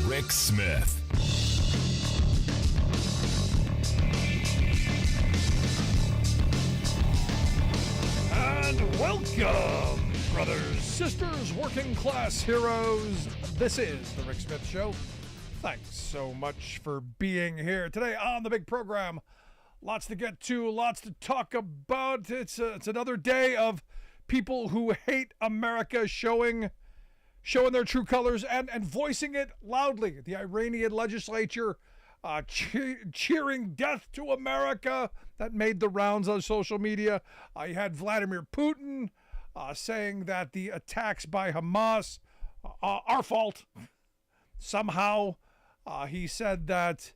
Rick Smith. And welcome, brothers, sisters, working class heroes. This is the Rick Smith Show. Thanks so much for being here today on the big program. Lots to get to, lots to talk about. It's another day of people who hate America showing their true colors and voicing it loudly. The Iranian legislature cheering death to America. That made the rounds on social media. You had Vladimir Putin saying that the attacks by Hamas are our fault. Somehow he said that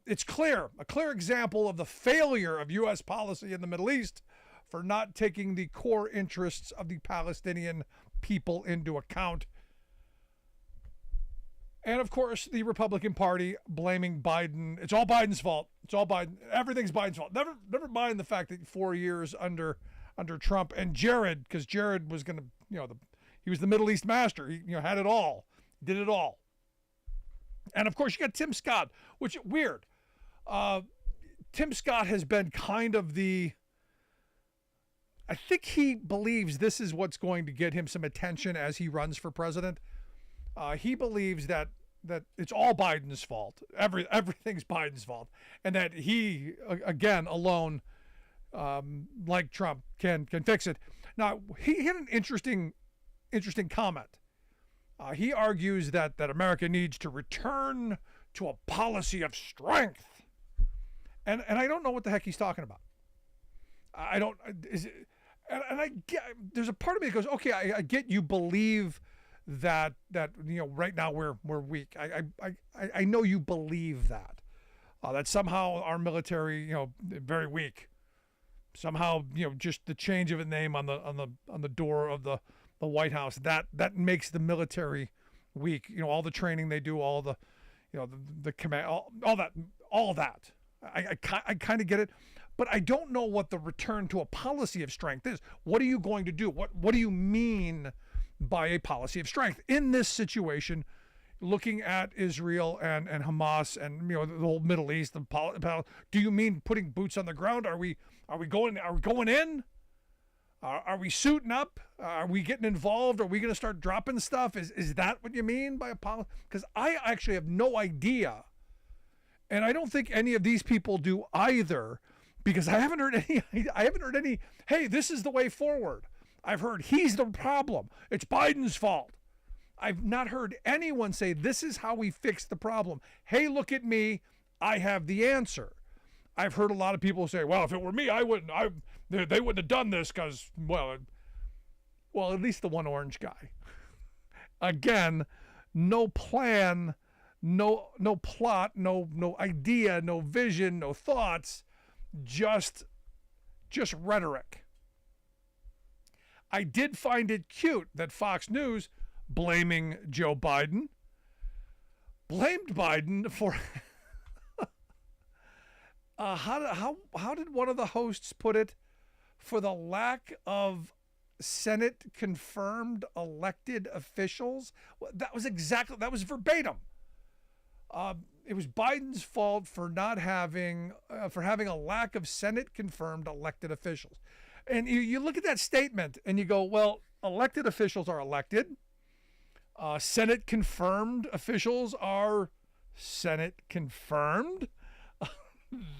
it's a clear example of the failure of U.S. policy in the Middle East for not taking the core interests of the Palestinian people into account. And of course, the Republican Party blaming Biden. It's all Biden's fault. It's all Biden. Everything's Biden's fault. Never mind the fact that 4 years under Trump and Jared, because Jared was going to, he was the Middle East master. He had it all, did it all. And of course, you got Tim Scott, which weird. Tim Scott has been kind of I think he believes this is what's going to get him some attention as he runs for president. He believes that it's all Biden's fault. Everything's Biden's fault. And that he, again, alone, like Trump, can fix it. Now, he had an interesting comment. He argues that America needs to return to a policy of strength. And I don't know what the heck he's talking about. I get, there's a part of me that goes, okay, I get you believe that right now we're weak. I know you believe that somehow our military very weak. Somehow just the change of a name on the door of the White House that makes the military weak. All the training they do, all the the command, all that. I kind of get it, but I don't know what the return to a policy of strength is. What are you going to do? What do you mean by a policy of strength in this situation? Looking at Israel and Hamas and the whole Middle East, do you mean putting boots on the ground? Are we going in? Are we suiting up? Are we getting involved? Are we going to start dropping stuff? Is that what you mean by a policy? Because I actually have no idea. And I don't think any of these people do either, because I haven't heard any, hey, this is the way forward. I've heard he's the problem. It's Biden's fault. I've not heard anyone say this is how we fix the problem. Hey, look at me. I have the answer. I've heard a lot of people say, well, if it were me, I wouldn't. They wouldn't have done this because, well, at least the one orange guy. Again, no plan. No plot, no idea, no vision, no thoughts, just rhetoric. I did find it cute that Fox News blamed Biden for how did one of the hosts put it? For the lack of Senate confirmed elected officials. That was verbatim. It was Biden's fault for not having a lack of Senate confirmed elected officials. And you look at that statement and you go, well, elected officials are elected. Senate confirmed officials are Senate confirmed.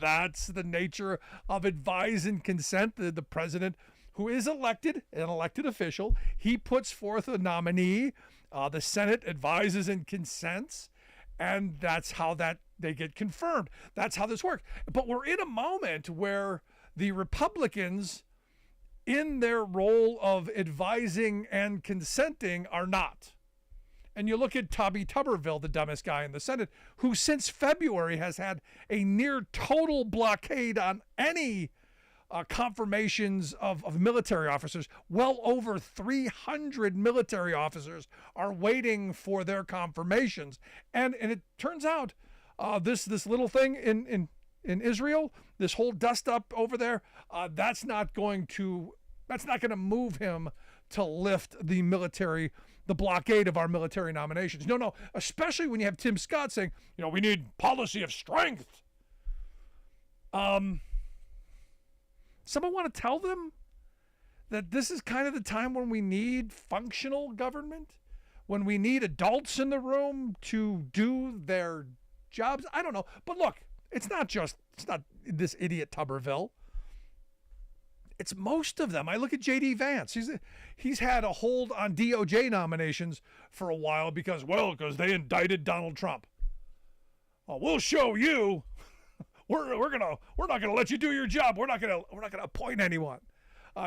That's the nature of advise and consent. The president, who is elected, an elected official, he puts forth a nominee. The Senate advises and consents. And that's how they get confirmed. That's how this works. But we're in a moment where the Republicans, in their role of advising and consenting, are not. And you look at Tommy Tuberville, the dumbest guy in the Senate, who since February has had a near total blockade on any confirmations of military officers. Well over 300 military officers are waiting for their confirmations. And it turns out this little thing in Israel, this whole dust up over there, that's not going to move him to lift the military the blockade of our military nominations. No, especially when you have Tim Scott saying, we need policy of strength. Someone want to tell them that this is kind of the time when we need functional government, when we need adults in the room to do their jobs? I don't know. But look, it's not this idiot Tuberville. It's most of them. I look at J.D. Vance. He's had a hold on DOJ nominations for a while because they indicted Donald Trump. Well, we'll show you. We're not gonna let you do your job. We're not gonna appoint anyone.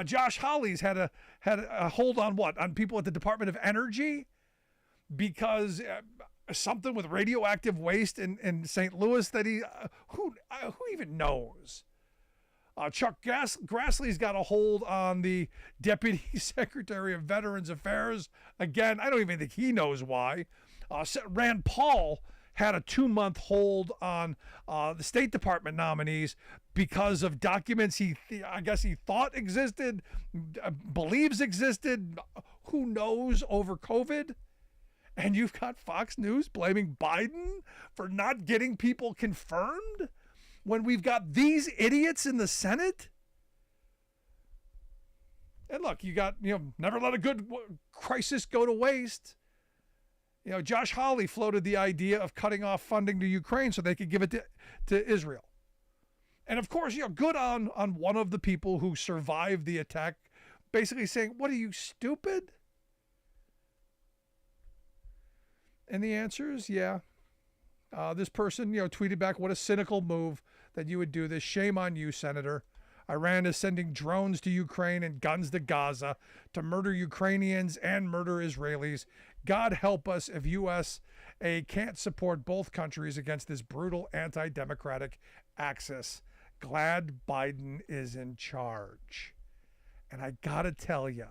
Josh Hawley's had a hold on what? On people at the Department of Energy because something with radioactive waste in St. Louis that who even knows? Chuck Grassley's got a hold on the Deputy Secretary of Veterans Affairs. Again, I don't even think he knows why. Rand Paul had a 2-month hold on the State Department nominees because of documents I guess he thought existed, believes existed, who knows, over COVID. And you've got Fox News blaming Biden for not getting people confirmed when we've got these idiots in the Senate. And look, you got, never let a good crisis go to waste. Josh Hawley floated the idea of cutting off funding to Ukraine so they could give it to Israel. And of course, good on one of the people who survived the attack, basically saying, what are you, stupid? And the answer is, yeah. This person, tweeted back, what a cynical move that you would do this. Shame on you, Senator. Iran is sending drones to Ukraine and guns to Gaza to murder Ukrainians and murder Israelis. God help us if USA can't support both countries against this brutal anti-democratic axis. Glad Biden is in charge. And I gotta tell you,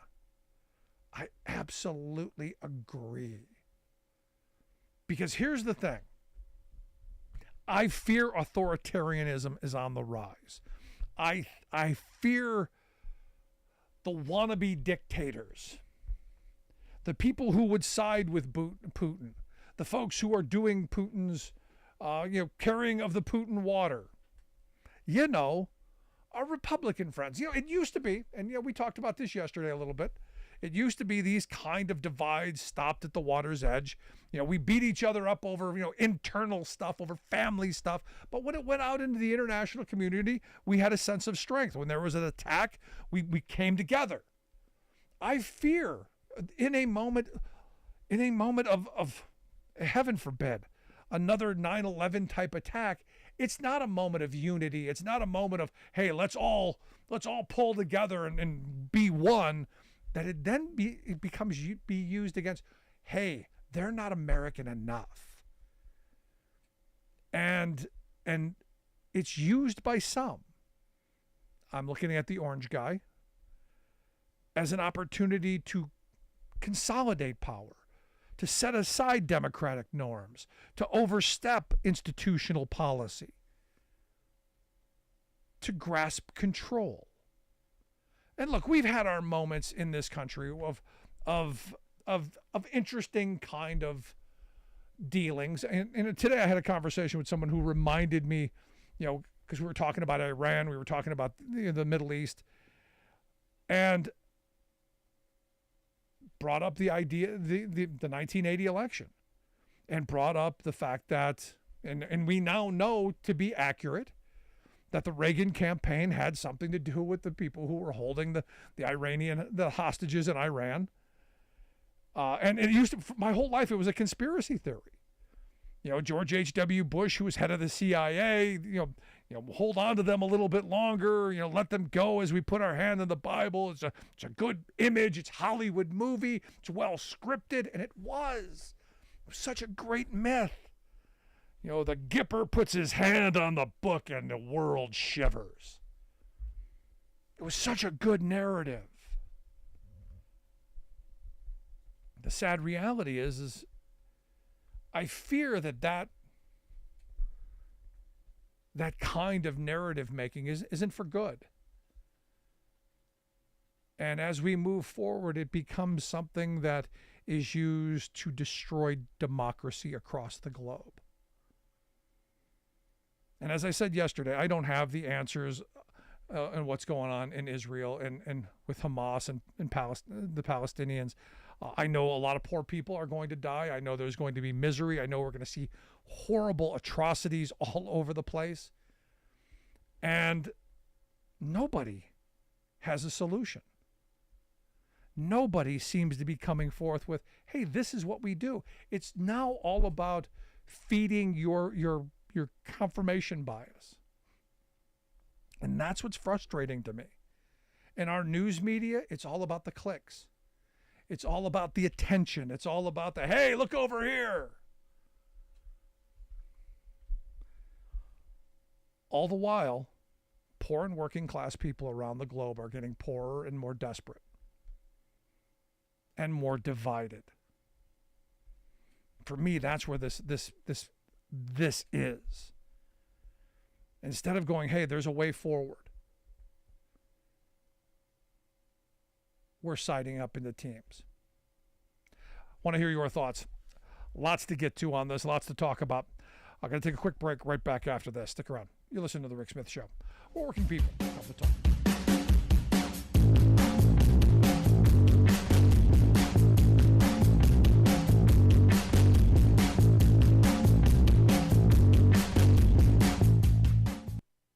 I absolutely agree. Because here's the thing. I fear authoritarianism is on the rise. I fear the wannabe dictators, the people who would side with Putin, the folks who are doing Putin's, carrying of the Putin water. Our Republican friends. It used to be, and we talked about this yesterday a little bit. It used to be these kind of divides stopped at the water's edge. We beat each other up over, internal stuff, over family stuff. But when it went out into the international community, we had a sense of strength. When there was an attack, we came together. I fear in a moment of heaven forbid, another 9/11 type attack, it's not a moment of unity. It's not a moment of, hey, let's all pull together and be one. That it then be used against, hey, they're not American enough. And it's used by some. I'm looking at the orange guy as an opportunity to consolidate power, to set aside democratic norms, to overstep institutional policy, to grasp control. And look, we've had our moments in this country of interesting kind of dealings. And today I had a conversation with someone who reminded me, because we were talking about Iran, we were talking about the Middle East, and brought up the idea, the 1980 election, and brought up the fact that, and we now know to be accurate, that the Reagan campaign had something to do with the people who were holding the hostages in Iran. And it used to, my whole life, it was a conspiracy theory. George H.W. Bush, who was head of the CIA, hold on to them a little bit longer, let them go as we put our hand in the Bible. It's a good image. It's a Hollywood movie. It's well scripted. And it was such a great myth. The Gipper puts his hand on the book and the world shivers. It was such a good narrative. The sad reality is I fear that kind of narrative making isn't for good. And as we move forward, it becomes something that is used to destroy democracy across the globe. And as I said yesterday, I don't have the answers and what's going on in Israel and with Hamas and the Palestinians. I know a lot of poor people are going to die. I know there's going to be misery. I know we're going to see horrible atrocities all over the place. And nobody has a solution. Nobody seems to be coming forth with, hey, this is what we do. It's now all about feeding your confirmation bias. And that's what's frustrating to me. In our news media, it's all about the clicks. It's all about the attention. It's all about the, hey, look over here. All the while, poor and working class people around the globe are getting poorer and more desperate and more divided. For me, that's where this is. Instead of going, hey, there's a way forward, we're siding up into teams. Want to hear your thoughts. Lots to get to on this, lots to talk about. I'm going to take a quick break right back after this. Stick around. You're listening to The Rick Smith Show. We're working people. Come to talk.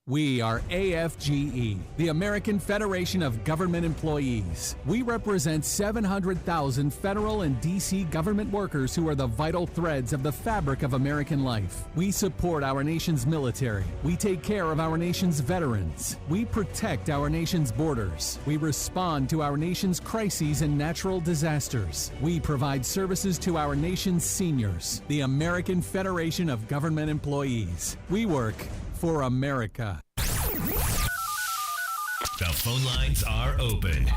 We are AFGE, the American Federation of Government Employees. We represent 700,000 federal and D.C. government workers who are the vital threads of the fabric of American life. We support our nation's military. We take care of our nation's veterans. We protect our nation's borders. We respond to our nation's crises and natural disasters. We provide services to our nation's seniors. The American Federation of Government Employees. We work for America. The phone lines are open.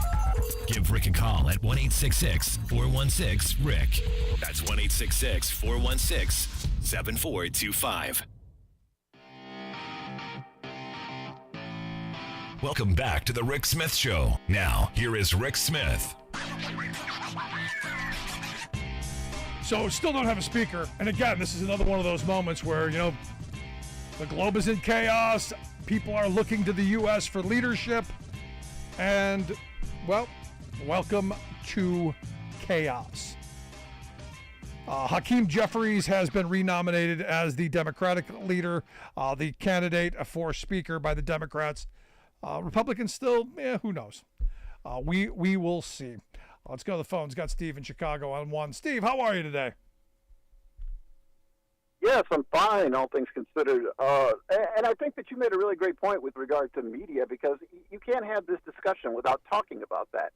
Give Rick a call at 1-866-416-RICK. That's 1-866-416-7425. Welcome back to The Rick Smith Show. Now, here is Rick Smith. So, still don't have a speaker. And again, this is another one of those moments where, the globe is in chaos. People are looking to the U.S. for leadership. And, well, welcome to chaos. Hakeem Jeffries has been renominated as the Democratic leader, the candidate for speaker by the Democrats. Republicans still, who knows? We will see. Let's go to the phones. Got Steve in Chicago on one. Steve, how are you today? Yes, I'm fine, all things considered. And I think that you made a really great point with regard to media, because you can't have this discussion without talking about that.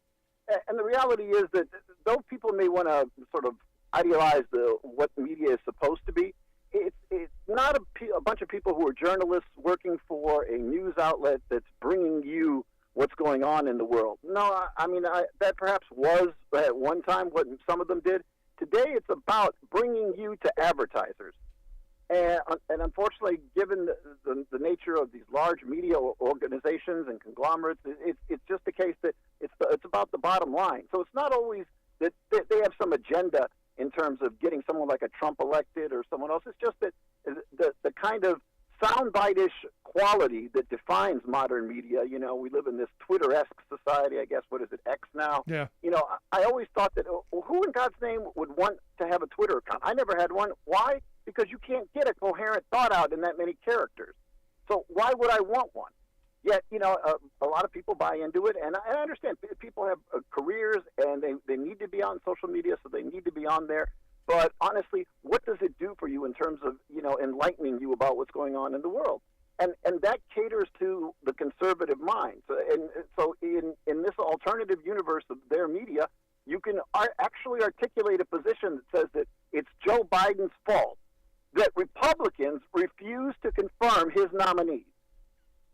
And the reality is that though people may want to sort of idealize what media is supposed to be, it's not a bunch of people who are journalists working for a news outlet that's bringing you what's going on in the world. No, that perhaps was at one time what some of them did. Today it's about bringing you to advertisers. And unfortunately, given the nature of these large media organizations and conglomerates, it's just the case that it's about the bottom line. So it's not always that they have some agenda in terms of getting someone like a Trump elected or someone else. It's just that the kind of soundbite-ish quality that defines modern media. We live in this Twitter-esque society, I guess. What is it, X now? Yeah. I always thought that, who in God's name would want to have a Twitter account? I never had one. Why? Because you can't get a coherent thought out in that many characters. So why would I want one? Yet, a lot of people buy into it, and I understand people have careers, and they need to be on social media, so they need to be on there. But honestly, what does it do for you in terms of, enlightening you about what's going on in the world? And that caters to the conservative mind. So in this alternative universe of their media, you can actually articulate a position that says that it's Joe Biden's fault that Republicans refuse to confirm his nominees.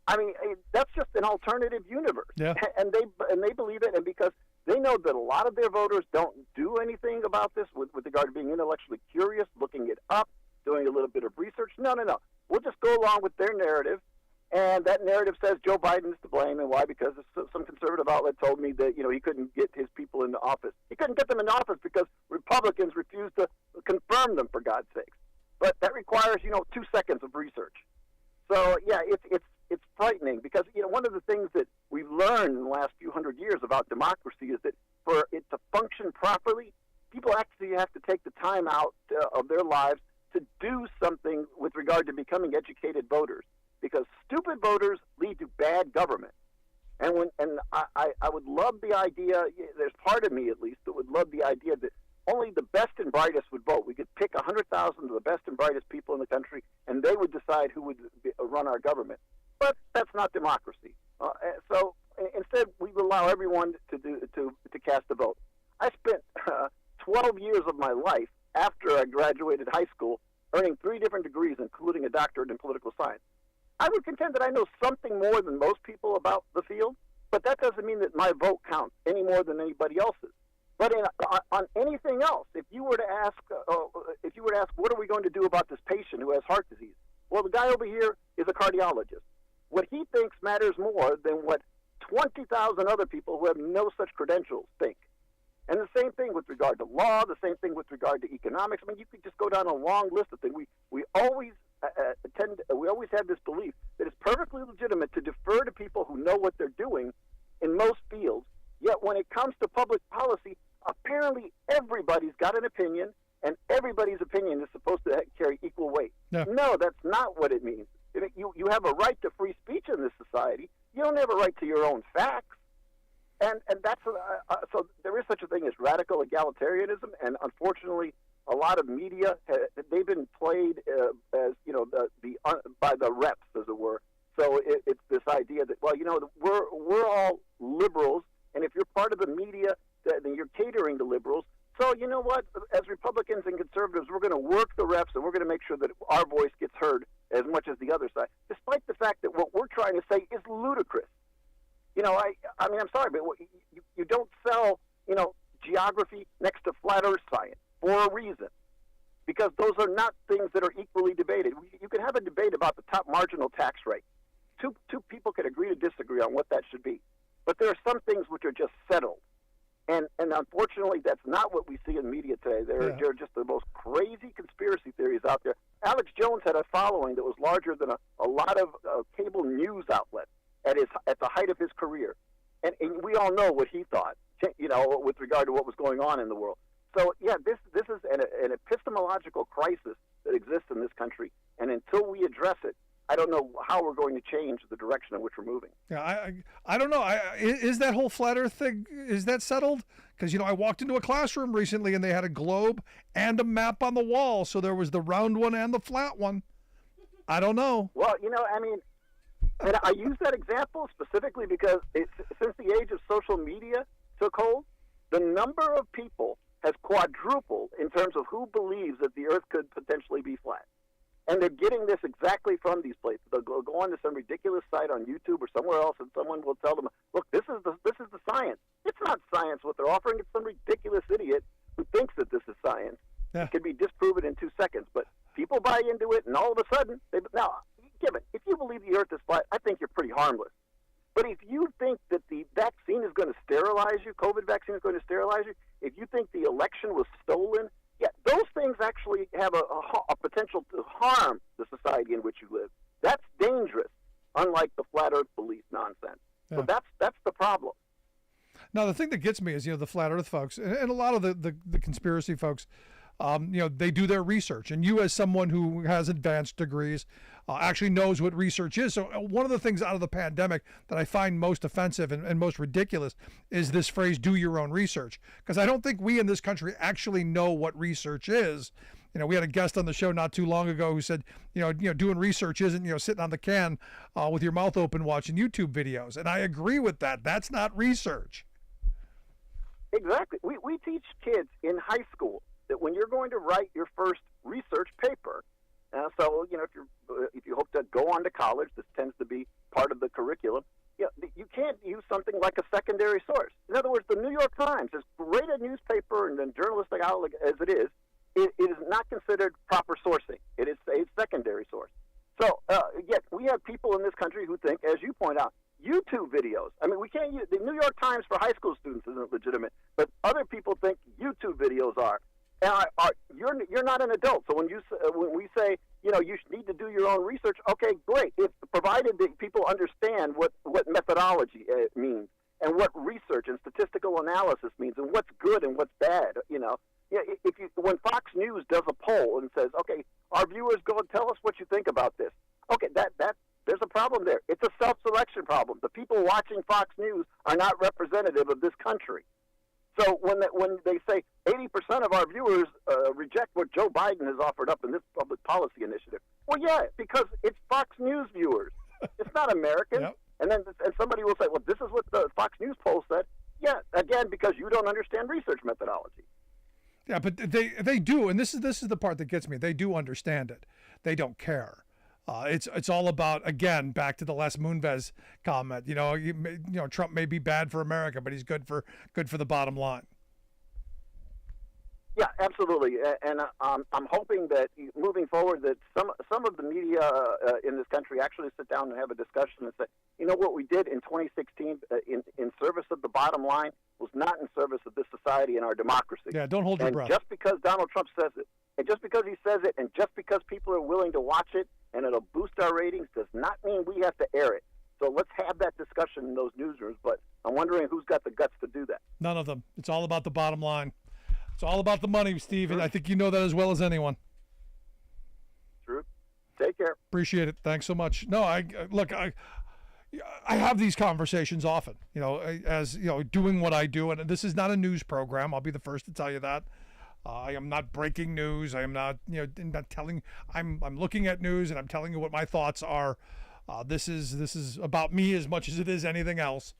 I mean, that's just an alternative universe. Yeah. And they believe it, and because they know that a lot of their voters don't do anything about this with regard to being intellectually curious, looking it up, doing a little bit of research. No. We'll just go along with their narrative, And that narrative says Joe Biden is to blame, and why? Because some conservative outlet told me that he couldn't get his people into office. He couldn't get them in office because Republicans refused to confirm them, for God's sakes. But that requires 2 seconds of research. So yeah, it's frightening because one of the things that we've learned in the last few hundred years about democracy is that for it to function properly, people actually have to take the time out of their lives to do something with regard to becoming educated voters. Because stupid voters lead to bad government. I would love the idea, there's part of me at least that would love the idea that only the best and brightest would vote. We could pick 100,000 of the best and brightest people in the country, and they would decide who would run our government. But that's not democracy. So instead, we allow everyone to cast a vote. I spent 12 years of my life after I graduated high school earning 3 different degrees, including a doctorate in political science. I would contend that I know something more than most people about the field, but that doesn't mean that my vote counts any more than anybody else's. But on anything else, if you were to ask, what are we going to do about this patient who has heart disease? Well, the guy over here is a cardiologist. What he thinks matters more than what 20,000 other people who have no such credentials think. And the same thing with regard to law, the same thing with regard to economics. I mean, you could just go down a long list of things. We always have this belief that it's perfectly legitimate to defer to people who know what they're doing in most fields. Yet when it comes to public policy, apparently everybody's got an opinion, and everybody's opinion is supposed to carry equal weight. Yeah. No, that's not what it means. You have a right to free speech in this society. You don't have a right to your own facts. And that's so there is such a thing as radical egalitarianism, and unfortunately, a lot of media they've been played as by the reps, as it were. So it's this idea that we're all liberals, and if you're part of the media, then you're catering to liberals. So you know what? As Republicans and conservatives, we're going to work the reps, and we're going to make sure that our voice gets heard as much as the other side, despite the fact that what we're trying to say is ludicrous. I mean, I'm sorry, but you don't sell, geography next to flat Earth science for a reason, because those are not things that are equally debated. You can have a debate about the top marginal tax rate. Two people could agree to disagree on what that should be, but there are some things which are just settled, and unfortunately, that's not what we see in media today. There are just the most crazy conspiracy theories out there. Alex Jones had a following that was larger than a lot of cable news outlets at the height of his career, and we all know what he thought, with regard to what was going on in the world. So yeah, this is an epistemological crisis that exists in this country, and until we address it, I don't know how we're going to change the direction in which we're moving. Yeah, I don't know. Is that whole flat Earth thing, is that settled? Because I walked into a classroom recently and they had a globe and a map on the wall, so there was the round one and the flat one. I don't know. Well, and I use that example specifically because since the age of social media took hold, the number of people has quadrupled in terms of who believes that the Earth could potentially be flat. And they're getting this exactly from these places. They'll go on to some ridiculous site on YouTube or somewhere else, and someone will tell them, look, this is the science. It's not science what they're offering. It's some ridiculous idiot who thinks that this is science. Yeah. It can be disproven in 2 seconds. But people buy into it, and all of a sudden, if you believe the Earth is flat, I think you're pretty harmless. But if you think that the vaccine is going to sterilize you, COVID vaccine is going to sterilize you, if you think the election was stolen, yeah, those things actually have a potential to harm the society in which you live. That's dangerous, unlike the flat Earth belief nonsense. Yeah. So that's the problem. Now, the thing that gets me is, the flat Earth folks and a lot of the conspiracy folks, they do their research. And you, as someone who has advanced degrees, actually knows what research is. So one of the things out of the pandemic that I find most offensive and most ridiculous is this phrase, do your own research. Because I don't think we in this country actually know what research is. We had a guest on the show not too long ago who said, doing research isn't, sitting on the can with your mouth open watching YouTube videos. And I agree with that. That's not research. Exactly. We teach kids in high school that when you're going to write your first research paper, so if you hope to go on to college, this tends to be part of the curriculum. You can't use something like a secondary source. In other words, the New York Times, as great a newspaper and a journalistic outlet as it is not considered proper sourcing. It is a secondary source. So yet we have people in this country say, you need to do your own research. Okay, great. If provided that people understand what methodology means and what research and statistical analysis means and what's good and what's bad, when Fox News does a poll and says, okay, our viewers go and tell us what you think about this. Okay, that there's a problem there. It's a self-selection problem. The people watching Fox News are not representative of this country. So when they say 80% of our viewers reject what Joe Biden has offered up in this public policy initiative, well, yeah, because it's Fox News viewers. It's not American. Yep. And somebody will say, well, this is what the Fox News poll said. Yeah, again, because you don't understand research methodology. Yeah, but they do, and this is the part that gets me. They do understand it. They don't care. It's all about, again, back to the Les Moonves comment. Trump may be bad for America, but he's good for the bottom line. Yeah, absolutely. And I'm hoping that moving forward that some of the media in this country actually sit down and have a discussion and say, what we did in 2016 in service of the bottom line was not in service of this society and our democracy. Yeah, don't hold your breath. Just because Donald Trump says it, and just because he says it, and just because people are willing to watch it, and it'll boost our ratings, does not mean we have to air it. So let's have that discussion in those newsrooms, but I'm wondering who's got the guts to do that. None of them. It's all about the bottom line. It's all about the money, Steve, and I think you know that as well as anyone. True. Take care. Appreciate it. Thanks so much. No, I have these conversations often, as doing what I do, and this is not a news program. I'll be the first to tell you that. I am not breaking news. I am not, not telling. I'm looking at news and I'm telling you what my thoughts are. This is about me as much as it is anything else.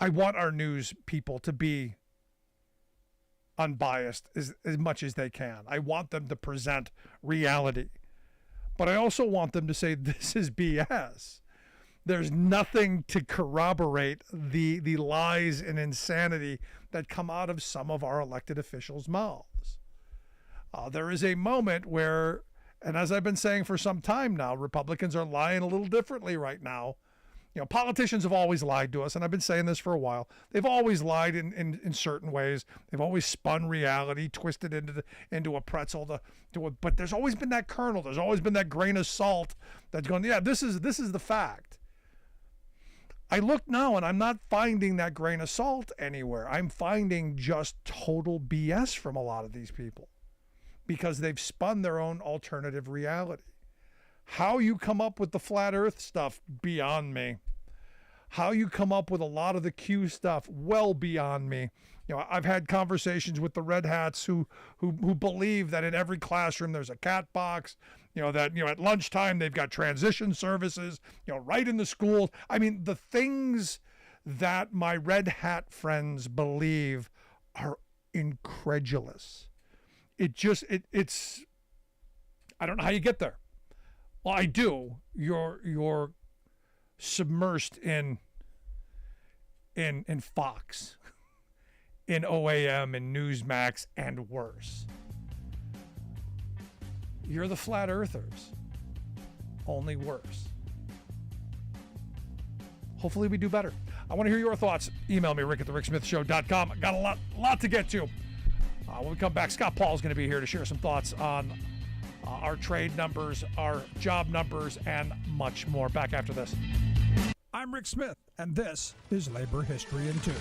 I want our news people to be unbiased as much as they can. I want them to present reality, but I also want them to say this is BS. There's nothing to corroborate the lies and insanity that come out of some of our elected officials' mouths. There is a moment where, and as I've been saying for some time now, Republicans are lying a little differently right now. Politicians have always lied to us, and I've been saying this for a while. They've always lied in certain ways. They've always spun reality, twisted into a pretzel. But there's always been that kernel. There's always been that grain of salt that's going, yeah, this is the fact. I look now and I'm not finding that grain of salt anywhere. I'm finding just total BS from a lot of these people because they've spun their own alternative reality. How you come up with the flat earth stuff, beyond me. How you come up with a lot of the Q stuff, well beyond me. I've had conversations with the red hats who believe that in every classroom there's a cat box, that at lunchtime they've got transition services, right in the schools. I mean, the things that my red hat friends believe are incredulous. It's I don't know how you get there. Well, I do. You're submersed in Fox, in OAM and Newsmax, and worse. You're the flat earthers, only worse. Hopefully we do better. I want to hear your thoughts. Email me, rick@thericksmithshow.com. Got a lot to get to. When we come back, Scott Paul is going to be here to share some thoughts on our trade numbers, our job numbers, and much more. Back after this. I'm Rick Smith, and this is Labor History in 2.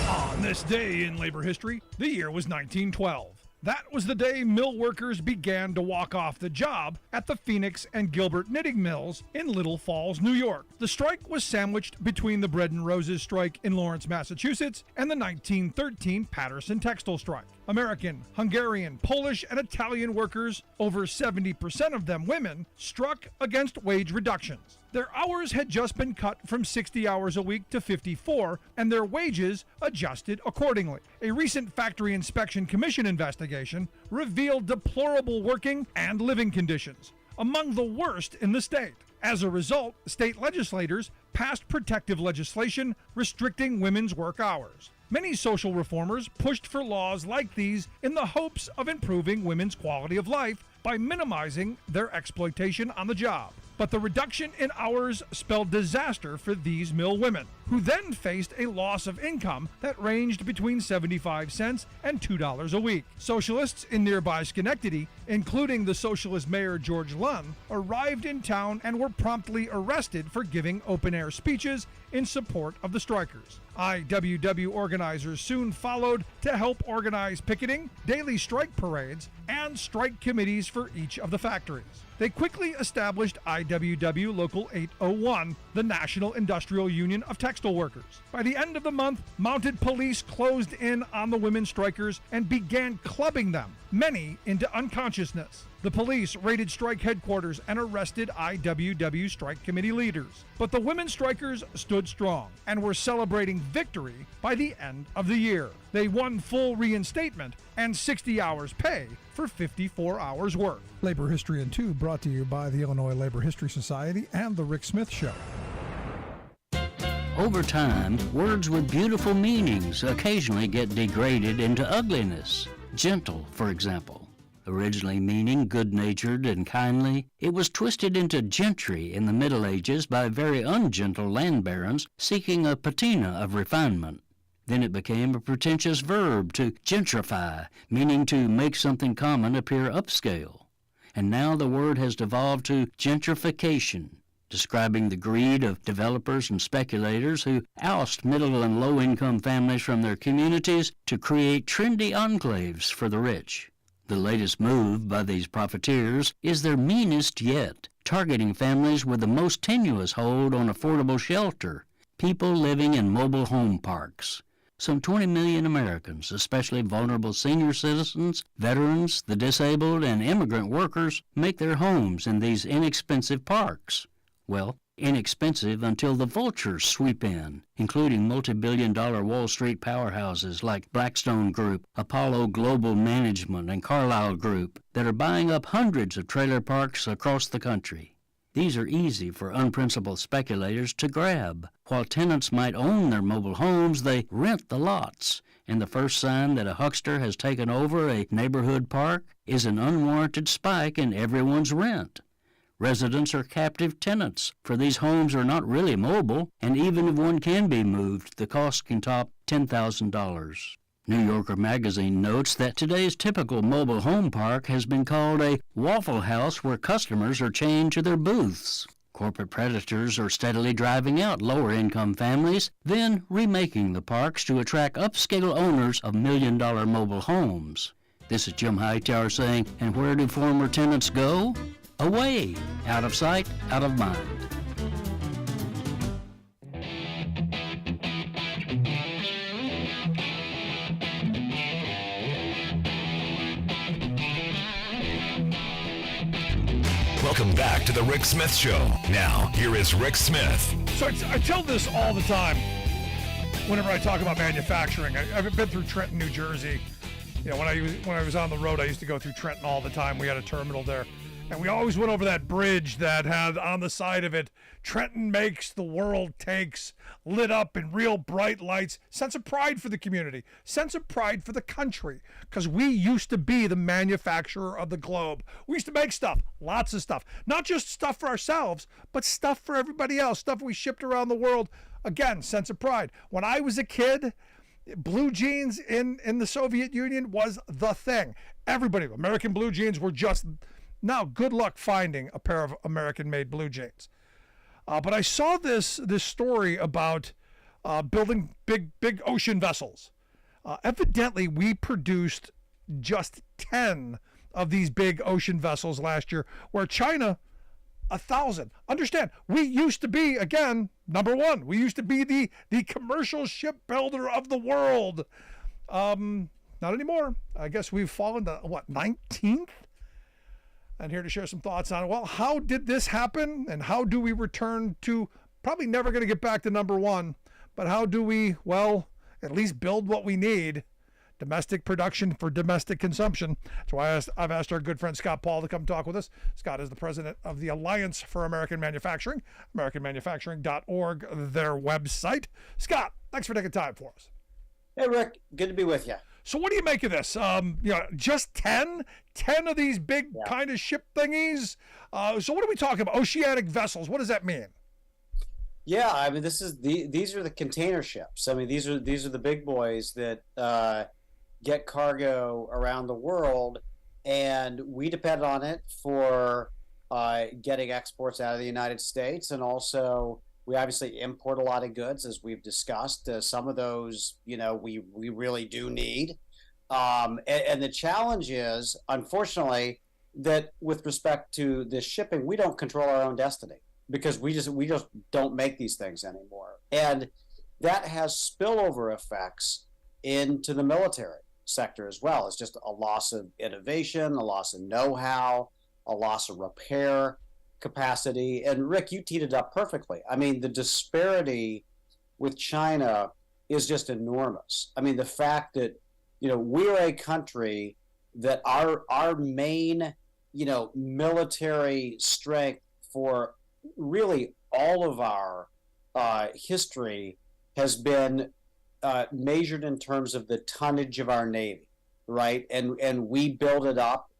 On this day in labor history, the year was 1912. That was the day mill workers began to walk off the job at the Phoenix and Gilbert knitting mills in Little Falls, New York. The strike was sandwiched between the Bread and Roses strike in Lawrence, Massachusetts, and the 1913 Patterson textile strike. American, Hungarian, Polish, and Italian workers, over 70% of them women, struck against wage reductions. Their hours had just been cut from 60 hours a week to 54, and their wages adjusted accordingly. A recent Factory Inspection Commission investigation revealed deplorable working and living conditions, among the worst in the state. As a result, state legislators passed protective legislation restricting women's work hours. Many social reformers pushed for laws like these in the hopes of improving women's quality of life by minimizing their exploitation on the job. But the reduction in hours spelled disaster for these mill women, who then faced a loss of income that ranged between 75 cents and $2 a week. Socialists in nearby Schenectady, including the socialist mayor George Lunn, arrived in town and were promptly arrested for giving open-air speeches in support of the strikers. IWW organizers soon followed to help organize picketing, daily strike parades, and strike committees for each of the factories. They quickly established IWW Local 801, the National Industrial Union of Textile Workers. By the end of the month, mounted police closed in on the women strikers and began clubbing them, many into unconsciousness. The police raided strike headquarters and arrested IWW strike committee leaders. But the women strikers stood strong and were celebrating victory by the end of the year. They won full reinstatement and 60 hours pay for 54 hours work. Labor History in 2 brought to you by the Illinois Labor History Society and The Rick Smith Show. Over time, words with beautiful meanings occasionally get degraded into ugliness. Gentle, for example. Originally meaning good-natured and kindly, it was twisted into gentry in the Middle Ages by very ungentle land barons seeking a patina of refinement. Then it became a pretentious verb to gentrify, meaning to make something common appear upscale. And now the word has devolved to gentrification, describing the greed of developers and speculators who oust middle and low-income families from their communities to create trendy enclaves for the rich. The latest move by these profiteers is their meanest yet, targeting families with the most tenuous hold on affordable shelter, people living in mobile home parks. Some 20 million Americans, especially vulnerable senior citizens, veterans, the disabled, and immigrant workers, make their homes in these inexpensive parks. Well, inexpensive until the vultures sweep in, including multi-billion-dollar Wall Street powerhouses like Blackstone Group, Apollo Global Management, and Carlyle Group that are buying up hundreds of trailer parks across the country. These are easy for unprincipled speculators to grab. While tenants might own their mobile homes, they rent the lots, and the first sign that a huckster has taken over a neighborhood park is an unwarranted spike in everyone's rent. Residents are captive tenants, for these homes are not really mobile, and even if one can be moved, the cost can top $10,000. New Yorker magazine notes that today's typical mobile home park has been called a Waffle House where customers are chained to their booths. Corporate predators are steadily driving out lower-income families, then remaking the parks to attract upscale owners of million-dollar mobile homes. This is Jim Hightower saying, and where do former tenants go? Away, out of sight, out of mind. Welcome back to the Rick Smith Show. Now, here is Rick Smith. So I tell this all the time whenever I talk about manufacturing. I've been through Trenton, New Jersey. You know, when I was on the road, I used to go through Trenton all the time. We had a terminal there. And we always went over that bridge that had on the side of it, Trenton makes, the world takes, lit up in real bright lights. Sense of pride for the community. Sense of pride for the country. Because we used to be the manufacturer of the globe. We used to make stuff, lots of stuff. Not just stuff for ourselves, but stuff for everybody else. Stuff we shipped around the world. Again, sense of pride. When I was a kid, blue jeans in the Soviet Union was the thing. Everybody, American blue jeans were just... Now, good luck finding a pair of American-made blue jeans. But I saw this story about building big ocean vessels. Evidently, we produced just 10 of these big ocean vessels last year, where China, 1,000. Understand, we used to be, again, number one. We used to be the commercial shipbuilder of the world. Not anymore. I guess we've fallen to, 19th? And here to share some thoughts on it. Well, how did this happen? And how do we return to, probably never going to get back to number one, but how do we, well, at least build what we need? Domestic production for domestic consumption. That's why I've asked our good friend Scott Paul to come talk with us. Scott is the president of the Alliance for American Manufacturing, AmericanManufacturing.org, their website. Scott, thanks for taking time for us. Hey, Rick. Good to be with you. So what do you make of this? Just 10 of these big kind of ship thingies. So what are we talking about? Oceanic vessels. What does that mean? Yeah, I mean, these are the container ships. I mean, these are the big boys that get cargo around the world, and we depend on it for getting exports out of the United States, and also we obviously import a lot of goods, as we've discussed. Some of those, we really do need. And the challenge is, unfortunately, that with respect to this shipping, we don't control our own destiny because we just don't make these things anymore, and that has spillover effects into the military sector as well. It's just a loss of innovation, a loss of know-how, a loss of repair capacity. And Rick, you teed it up perfectly. I mean, the disparity with China is just enormous. I mean, the fact that we're a country that our main military strength for really all of our history has been measured in terms of the tonnage of our Navy, right? And we built it up,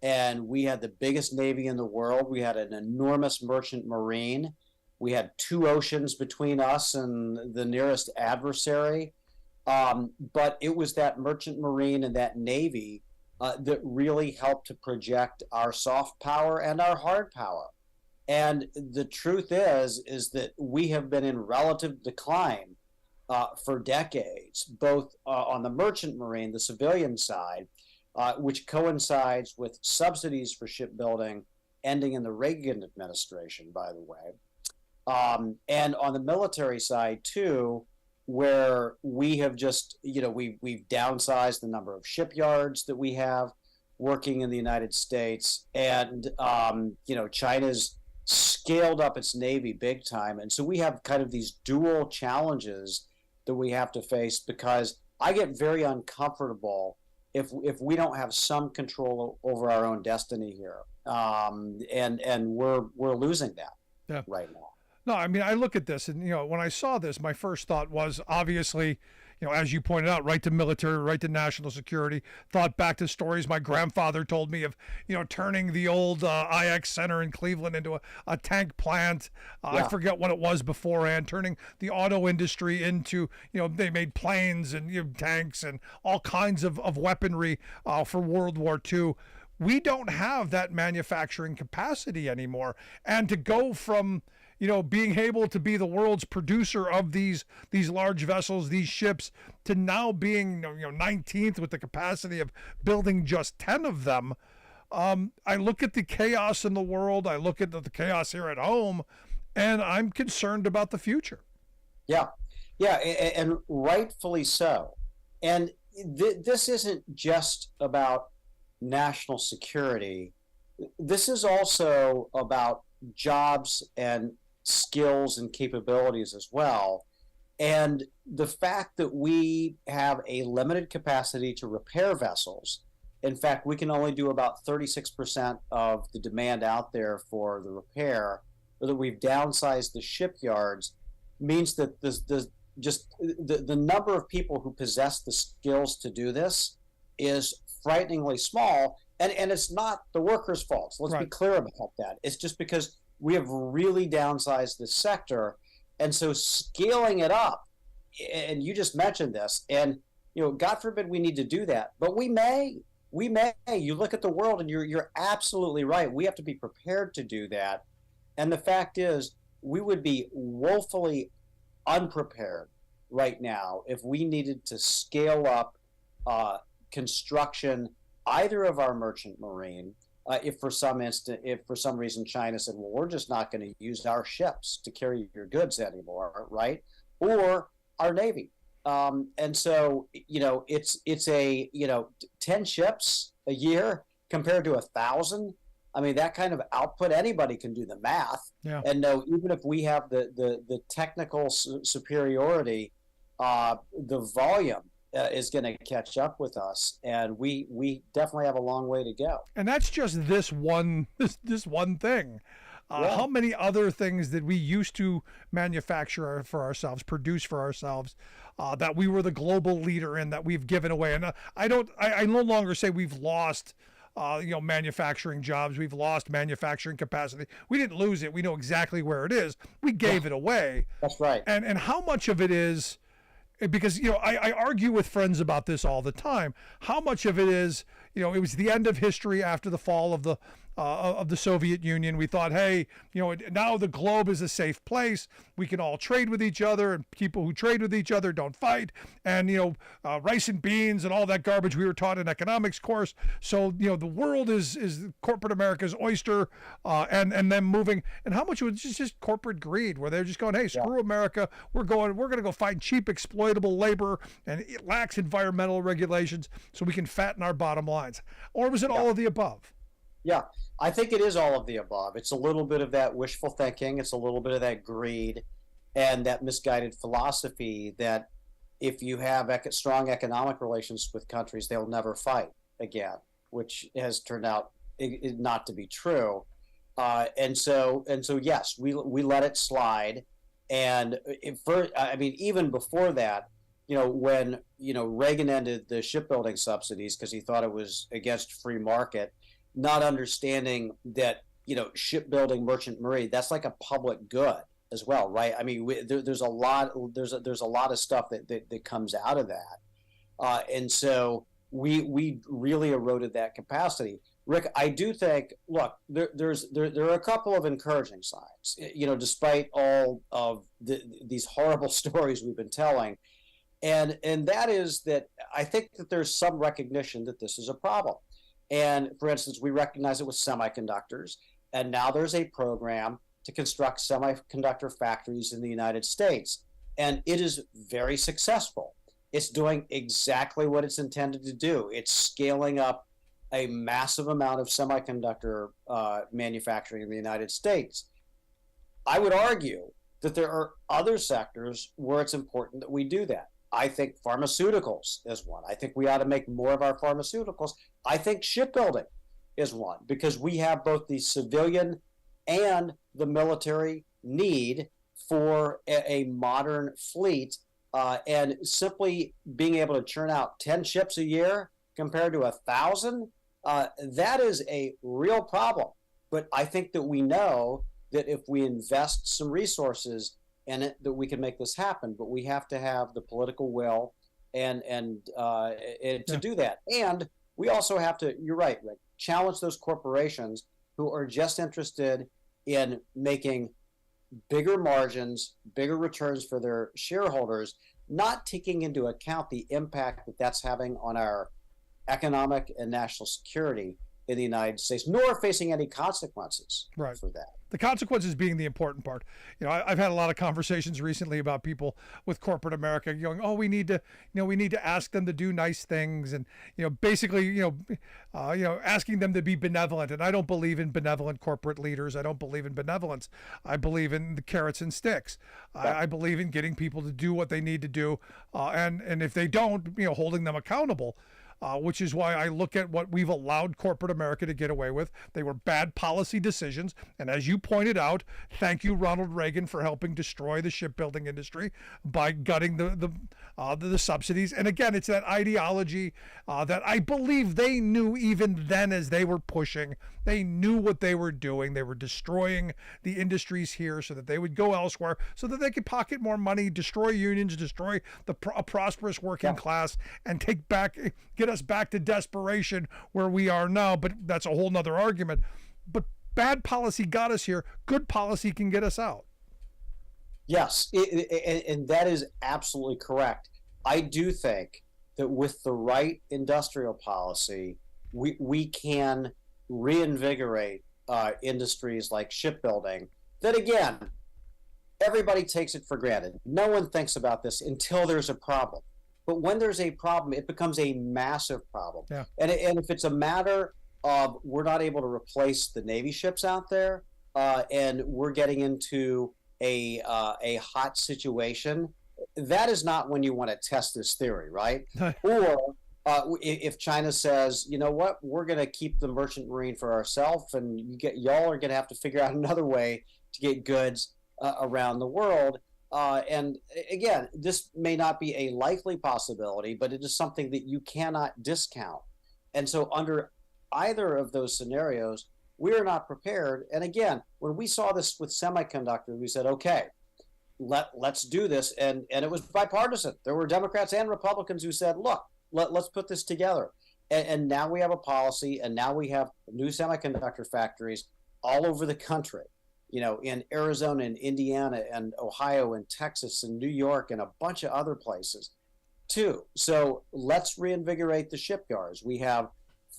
and we had the biggest Navy in the world. We had an enormous merchant marine. We had two oceans between us and the nearest adversary. But it was that merchant marine and that Navy that really helped to project our soft power and our hard power. And the truth is that we have been in relative decline for decades, both on the merchant marine, the civilian side, which coincides with subsidies for shipbuilding ending in the Reagan administration, by the way. And on the military side, too, where we have just, we've downsized the number of shipyards that we have working in the United States. And, China's scaled up its Navy big time. And so we have kind of these dual challenges that we have to face, because I get very uncomfortable if we don't have some control over our own destiny here. And we're losing that right now. No, I mean, I look at this and, when I saw this, my first thought was obviously, as you pointed out, right to military, right to national security. Thought back to stories my grandfather told me of, turning the old IX Center in Cleveland into a tank plant. I forget what it was beforehand, turning the auto industry into, they made planes and tanks and all kinds of weaponry for World War II. We don't have that manufacturing capacity anymore. And to go from being able to be the world's producer of these large vessels, these ships, to now being 19th with the capacity of building just 10 of them. I look at the chaos in the world. I look at the chaos here at home, and I'm concerned about the future. Yeah, and rightfully so. And this isn't just about national security. This is also about jobs and skills and capabilities as well. And the fact that we have a limited capacity to repair vessels, in fact, we can only do about 36% of the demand out there for the repair, or that we've downsized the shipyards, means that the number of people who possess the skills to do this is frighteningly small. And it's not the workers' fault. So let's be clear about that. It's just because we have really downsized the sector. And so scaling it up, and you just mentioned this, and God forbid we need to do that, but we may. You look at the world and you're absolutely right. We have to be prepared to do that. And the fact is, we would be woefully unprepared right now if we needed to scale up construction either of our merchant marine, if for some reason China said, well, we're just not going to use our ships to carry your goods anymore, right? Or our Navy. And so, it's a 10 ships a year compared to 1,000. I mean, that kind of output, anybody can do the math and know, even if we have the technical superiority, the volume is going to catch up with us, and we definitely have a long way to go. And that's just this one thing. How many other things that we used to manufacture for ourselves, produce for ourselves, that we were the global leader in, that we've given away? And I no longer say we've lost manufacturing jobs. We've lost manufacturing capacity. We didn't lose it. We know exactly where it is. We gave it away. That's right. And how much of it is, because I argue with friends about this all the time. How much of it is, it was the end of history after the fall of the Soviet Union. We thought, hey, now the globe is a safe place. We can all trade with each other, and people who trade with each other don't fight. And rice and beans and all that garbage we were taught in economics course. So the world is corporate America's oyster, and them moving. And how much was just corporate greed, where they're just going, hey, screw America. We're going to go find cheap exploitable labor and lax environmental regulations so we can fatten our bottom lines. Or was it all of the above? Yeah, I think it is all of the above. It's a little bit of that wishful thinking. It's a little bit of that greed and that misguided philosophy that if you have strong economic relations with countries, they'll never fight again, which has turned out not to be true. And so yes, we let it slide. And even before that, when Reagan ended the shipbuilding subsidies because he thought it was against free market, not understanding that shipbuilding, merchant marine, that's like a public good as well, right? I mean, there's a lot of stuff that comes out of that, and so we really eroded that capacity. Rick, I do think, look, there are a couple of encouraging signs, despite all of these horrible stories we've been telling, and that is that I think that there's some recognition that this is a problem. And for instance, we recognize it with semiconductors, and now there's a program to construct semiconductor factories in the United States, and it is very successful. It's doing exactly what it's intended to do. It's scaling up a massive amount of semiconductor manufacturing in the United States. I would argue that there are other sectors where it's important that we do that. I think pharmaceuticals is one. I think we ought to make more of our pharmaceuticals. I think shipbuilding is one, because we have both the civilian and the military need for a modern fleet, and simply being able to churn out 10 ships a year compared to 1,000, that is a real problem. But I think that we know that if we invest some resources in it, that we can make this happen. But we have to have the political will and to do that. And we also have to, you're right, Rick, challenge those corporations who are just interested in making bigger margins, bigger returns for their shareholders, not taking into account the impact that that's having on our economic and national security in the United States, nor facing any consequences for that. The consequences being the important part. I've had a lot of conversations recently about people with corporate America going, "Oh, we need to ask them to do nice things," and basically, asking them to be benevolent. And I don't believe in benevolent corporate leaders. I don't believe in benevolence. I believe in the carrots and sticks. I believe in getting people to do what they need to do, and if they don't, holding them accountable. Which is why I look at what we've allowed corporate America to get away with. They were bad policy decisions. And as you pointed out, thank you, Ronald Reagan, for helping destroy the shipbuilding industry by gutting the subsidies. And again, it's that ideology that I believe they knew even then as they were pushing. They knew what they were doing. They were destroying the industries here so that they would go elsewhere, so that they could pocket more money, destroy unions, destroy a prosperous working class, and get us back to desperation where we are now. But that's a whole nother argument. But bad policy got us here. Good policy can get us out. Yes, and that is absolutely correct. I do think that with the right industrial policy, we can reinvigorate industries like shipbuilding that, again, everybody takes it for granted. No one thinks about this until there's a problem. But when there's a problem, it becomes a massive problem. Yeah. And if it's a matter of we're not able to replace the Navy ships out there, and we're getting into a hot situation, that is not when you want to test this theory, right? Or if China says, you know what, we're going to keep the merchant marine for ourselves, and y'all are going to have to figure out another way to get goods around the world. And again, this may not be a likely possibility, but it is something that you cannot discount. And so under either of those scenarios, we are not prepared. And again, when we saw this with semiconductors, we said, okay, let's do this. And it was bipartisan. There were Democrats and Republicans who said, look, let's put this together. And now we have a policy, and now we have new semiconductor factories all over the country, in Arizona and Indiana and Ohio and Texas and New York and a bunch of other places too. So let's reinvigorate the shipyards. We have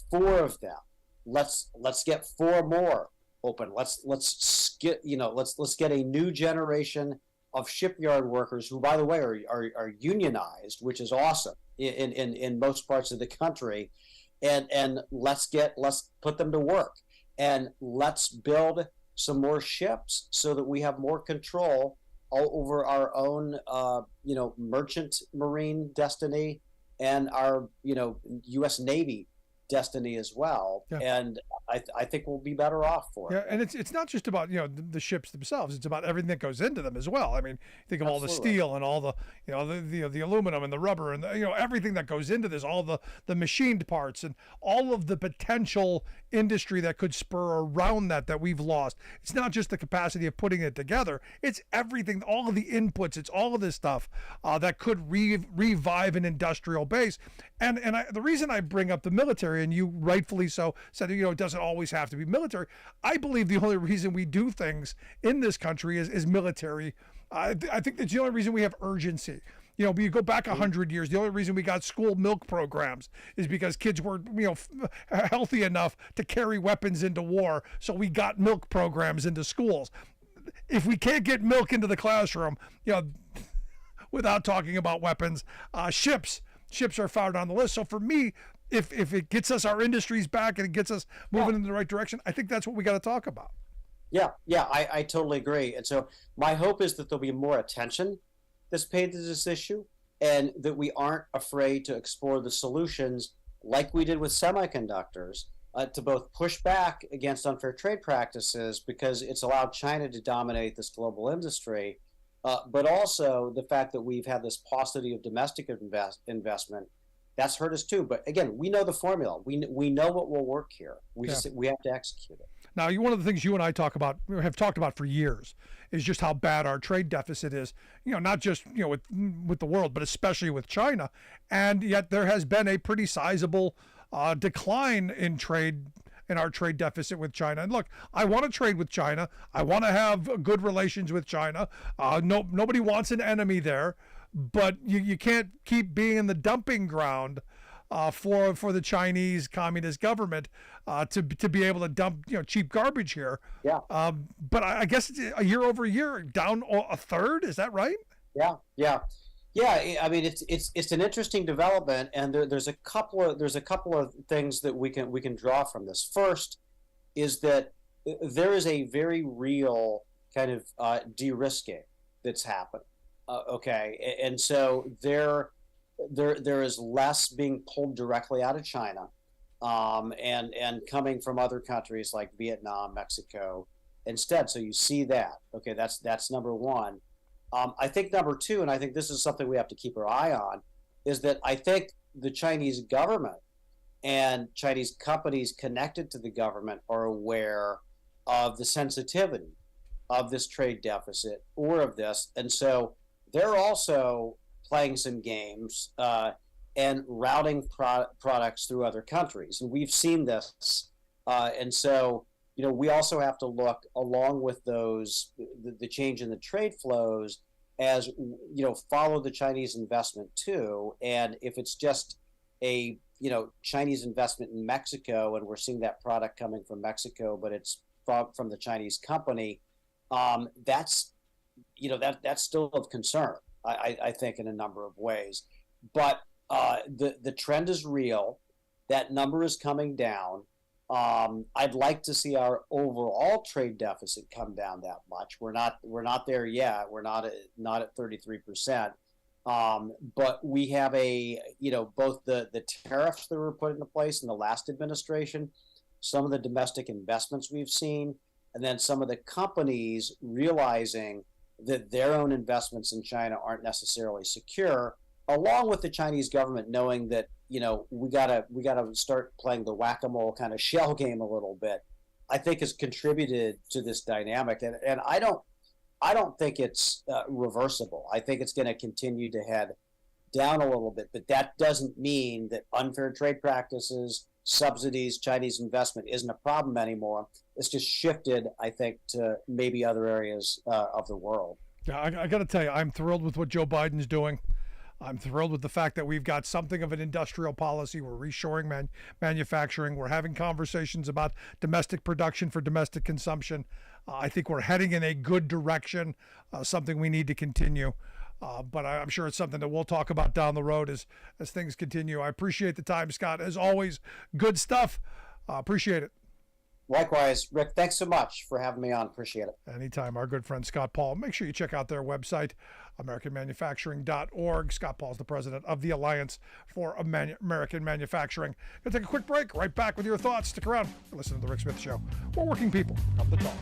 4 of them. Let's get 4 more open. Let's get a new generation of shipyard workers who, by the way, are unionized, which is awesome in most parts of the country, and let's put them to work, and let's build some more ships so that we have more control all over our own merchant marine destiny and our U.S. Navy destiny as well. Yeah. And I think we'll be better off for it. Yeah, and it's not just about the ships themselves. It's about everything that goes into them as well. I mean, think of all the steel and all the the aluminum and the rubber and everything that goes into this, all the machined parts and all of the potential industry that could spur around that we've lost. It's not just the capacity of putting it together. It's everything, all of the inputs. It's all of this stuff that could revive an industrial base. And the reason I bring up the military, and you rightfully so said, it doesn't always have to be military. I believe the only reason we do things in this country is military. I think that's the only reason we have urgency. You go back 100 years, the only reason we got school milk programs is because kids were, healthy enough to carry weapons into war. So we got milk programs into schools. If we can't get milk into the classroom, without talking about weapons, ships are found on the list. So for me, if it gets us our industries back and it gets us moving in the right direction, I think that's what we got to talk about. Yeah, I totally agree. And so my hope is that there'll be more attention that's paid to this issue, and that we aren't afraid to explore the solutions like we did with semiconductors to both push back against unfair trade practices, because it's allowed China to dominate this global industry, but also the fact that we've had this paucity of domestic investment. That's hurt us too. But again, we know the formula. We know what will work here. We have to execute it. Now, one of the things you and I have talked about for years is just how bad our trade deficit is. Not just with the world, but especially with China. And yet there has been a pretty sizable decline in our trade deficit with China. And look, I want to trade with China. I want to have good relations with China. Nobody wants an enemy there. But you can't keep being in the dumping ground for the Chinese Communist government to be able to dump cheap garbage here. Yeah. But I guess it's a year over year down a third. Is that right? Yeah. I mean, it's an interesting development, and there's a couple of things that we can draw from this. First is that there is a very real kind of de-risking that's happened. Okay, and so there is less being pulled directly out of China, and coming from other countries like Vietnam, Mexico, instead. So you see that. Okay, that's number one. I think number two, and I think this is something we have to keep our eye on, is that I think the Chinese government and Chinese companies connected to the government are aware of the sensitivity of this trade deficit or of this, and so they're also playing some games and routing products through other countries. And we've seen this. And so, we also have to look along with those, the change in the trade flows as, follow the Chinese investment too. And if it's just a, Chinese investment in Mexico, and we're seeing that product coming from Mexico, but it's from the Chinese company, that's still of concern, I think, in a number of ways. But the trend is real. That number is coming down. I'd like to see our overall trade deficit come down that much. We're not there yet. We're not at 33%. But we have both the tariffs that were put into place in the last administration, some of the domestic investments we've seen, and then some of the companies realizing that their own investments in China aren't necessarily secure, along with the Chinese government knowing that, we gotta start playing the whack-a-mole kind of shell game a little bit, I think has contributed to this dynamic. And I don't think it's reversible. I think it's going to continue to head down a little bit, but that doesn't mean that unfair trade practices, subsidies, Chinese investment isn't a problem anymore. It's just shifted, I think, to maybe other areas of the world. Yeah, I got to tell you, I'm thrilled with what Joe Biden's doing. I'm thrilled with the fact that we've got something of an industrial policy. We're reshoring manufacturing. We're having conversations about domestic production for domestic consumption. I think we're heading in a good direction, something we need to continue. But I'm sure it's something that we'll talk about down the road as things continue. I appreciate the time, Scott. As always, good stuff. Appreciate it. Likewise, Rick, thanks so much for having me on. Appreciate it. Anytime. Our good friend Scott Paul. Make sure you check out their website, AmericanManufacturing.org. Scott Paul is the president of the Alliance for American Manufacturing. Gonna take a quick break. Right back with your thoughts. Stick around. Listen to the Rick Smith Show. We're working people. Come to talk.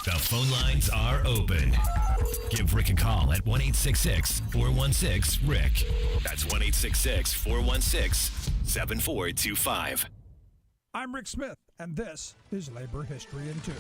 The phone lines are open. Give Rick a call at 1-866-416-RICK. That's 1-866-416-7425. I'm Rick Smith, and this is Labor History in 2.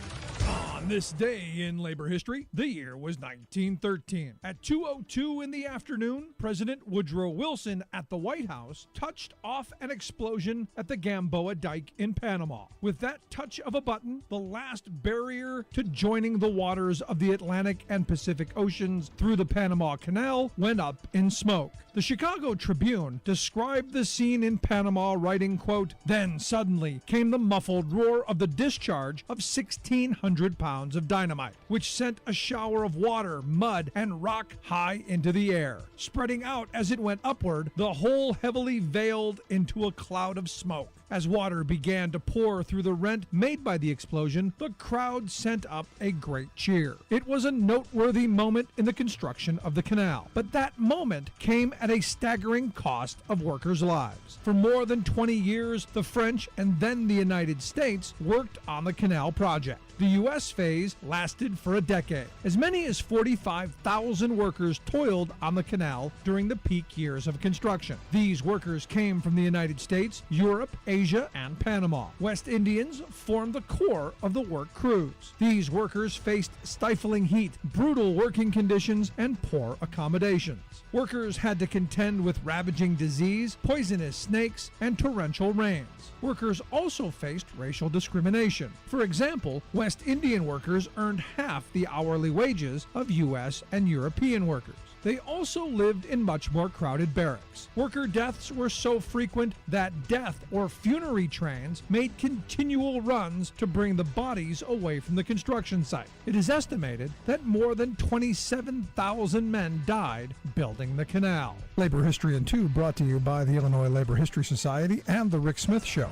On this day in labor history, the year was 1913. At 2:02 in the afternoon, President Woodrow Wilson at the White House touched off an explosion at the Gamboa Dike in Panama. With that touch of a button, the last barrier to joining the waters of the Atlantic and Pacific Oceans through the Panama Canal went up in smoke. The Chicago Tribune described the scene in Panama, writing, quote, "Then suddenly came the muffled roar of the discharge of 1,600 pounds of dynamite, which sent a shower of water, mud, and rock high into the air. Spreading out as it went upward, the whole heavily veiled into a cloud of smoke. As water began to pour through the rent made by the explosion, the crowd sent up a great cheer. It was a noteworthy moment in the construction of the canal, but that moment came at a staggering cost of workers' lives. For more than 20 years, the French and then the United States worked on the canal project. The U.S. phase lasted for a decade. As many as 45,000 workers toiled on the canal during the peak years of construction. These workers came from the United States, Europe, Asia, and Panama. West Indians formed the core of the work crews. These workers faced stifling heat, brutal working conditions, and poor accommodations. Workers had to contend with ravaging disease, poisonous snakes, and torrential rains. Workers also faced racial discrimination. For example, West Indian workers earned half the hourly wages of U.S. and European workers. They also lived in much more crowded barracks. Worker deaths were so frequent that death or funerary trains made continual runs to bring the bodies away from the construction site. It is estimated that more than 27,000 men died building the canal. Labor History in 2 brought to you by the Illinois Labor History Society and The Rick Smith Show.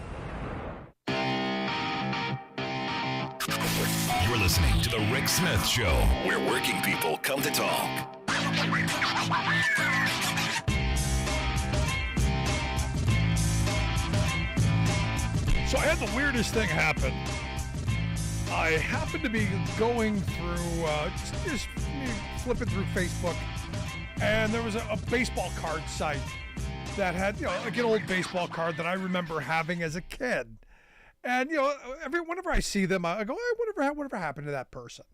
You're listening to The Rick Smith Show, where working people come to talk. So I had the weirdest thing happen. I happened to be going through, just flipping through Facebook, and there was a baseball card site that had, like an old baseball card that I remember having as a kid. And, whenever I see them, I go, hey, whatever happened to that person?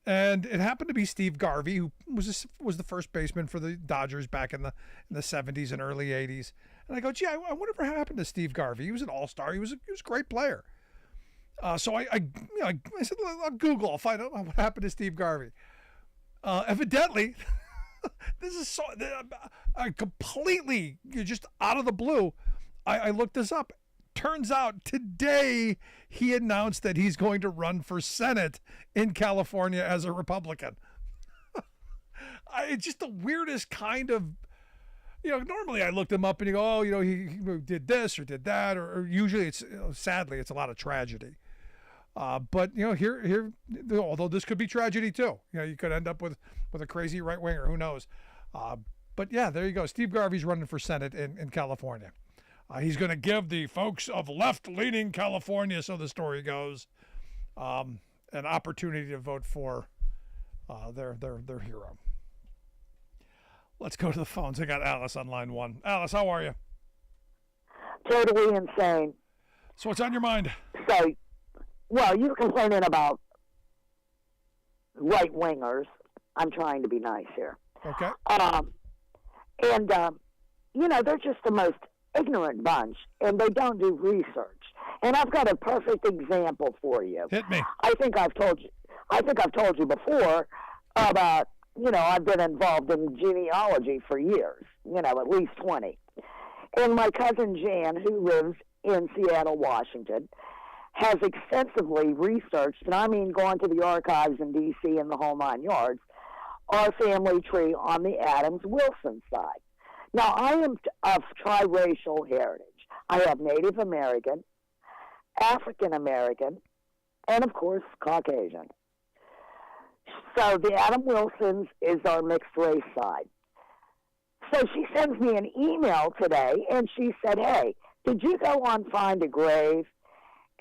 And it happened to be Steve Garvey, who was the first baseman for the Dodgers back in the 70s and early 80s. And I go, gee, I wonder what happened to Steve Garvey. He was an all-star. He was a great player. So I said, I'll Google. I'll find out what happened to Steve Garvey. Evidently, this is so completely just out of the blue. I looked this up. Turns out today he announced that he's going to run for Senate in California as a Republican. It's just the weirdest kind of, normally I looked him up and you go, oh, he did this or did that, or usually it's, sadly, it's a lot of tragedy. But here, although this could be tragedy too, you could end up with a crazy right winger, who knows? But yeah, there you go. Steve Garvey's running for Senate in California. He's going to give the folks of left-leaning California, so the story goes, an opportunity to vote for their hero. Let's go to the phones. I got Alice on line 1. Alice, how are you? Totally insane. So what's on your mind? So, well, you're complaining about right-wingers. I'm trying to be nice here. Okay. They're just the most ignorant bunch, and they don't do research. And I've got a perfect example for you. Hit me. I think I've told you before about, I've been involved in genealogy for years, at least 20. And my cousin Jan, who lives in Seattle, Washington, has extensively researched, and I mean gone to the archives in D.C. and the whole 9 yards, our family tree on the Adams-Wilson side. Now, I am of triracial heritage. I have Native American, African American, and, of course, Caucasian. So the Adam Wilsons is our mixed race side. So she sends me an email today, and she said, hey, did you go on Find a Grave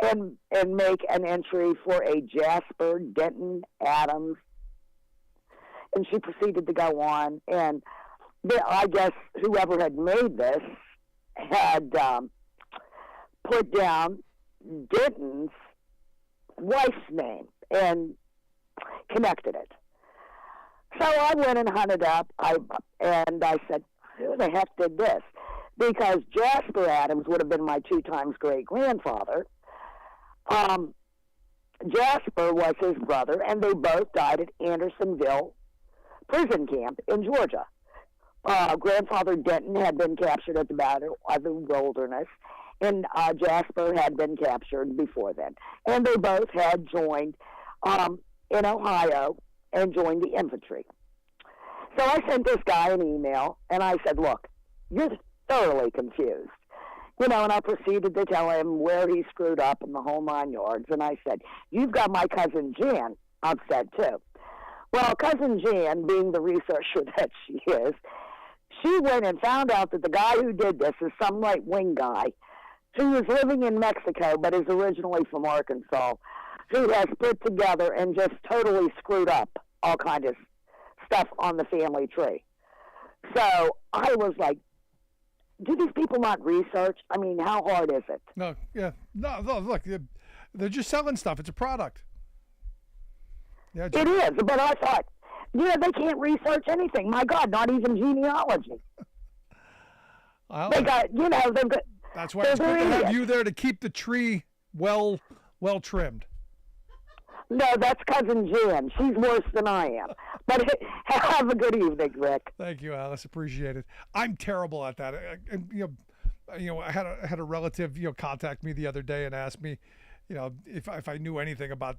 and make an entry for a Jasper Denton Adams? And she proceeded to go on, and I guess whoever had made this had put down Denton's wife's name and connected it. So I went and hunted up, and I said, who the heck did this? Because Jasper Adams would have been my 2 times great-grandfather. Jasper was his brother, and they both died at Andersonville prison camp in Georgia. Grandfather Denton had been captured at the Battle of the Wilderness, and Jasper had been captured before then. And they both had joined in Ohio and joined the infantry. So I sent this guy an email, and I said, look, you're thoroughly confused. And I proceeded to tell him where he screwed up in the whole 9 yards. And I said, you've got my cousin Jan upset too. Well, cousin Jan, being the researcher that she is, she went and found out that the guy who did this is some right-wing guy who is living in Mexico but is originally from Arkansas, who has put together and just totally screwed up all kind of stuff on the family tree. So I was like, do these people not research? I mean, how hard is it? No, look, they're just selling stuff. It's a product. Yeah, it is, but I thought, they can't research anything. My God, not even genealogy. Well, they've got. That's why it's good to have you there to keep the tree well trimmed. No, that's cousin Jan. She's worse than I am. But have a good evening, Rick. Thank you, Alice. Appreciate it. I'm terrible at that. I had a relative contact me the other day and asked me, if I knew anything about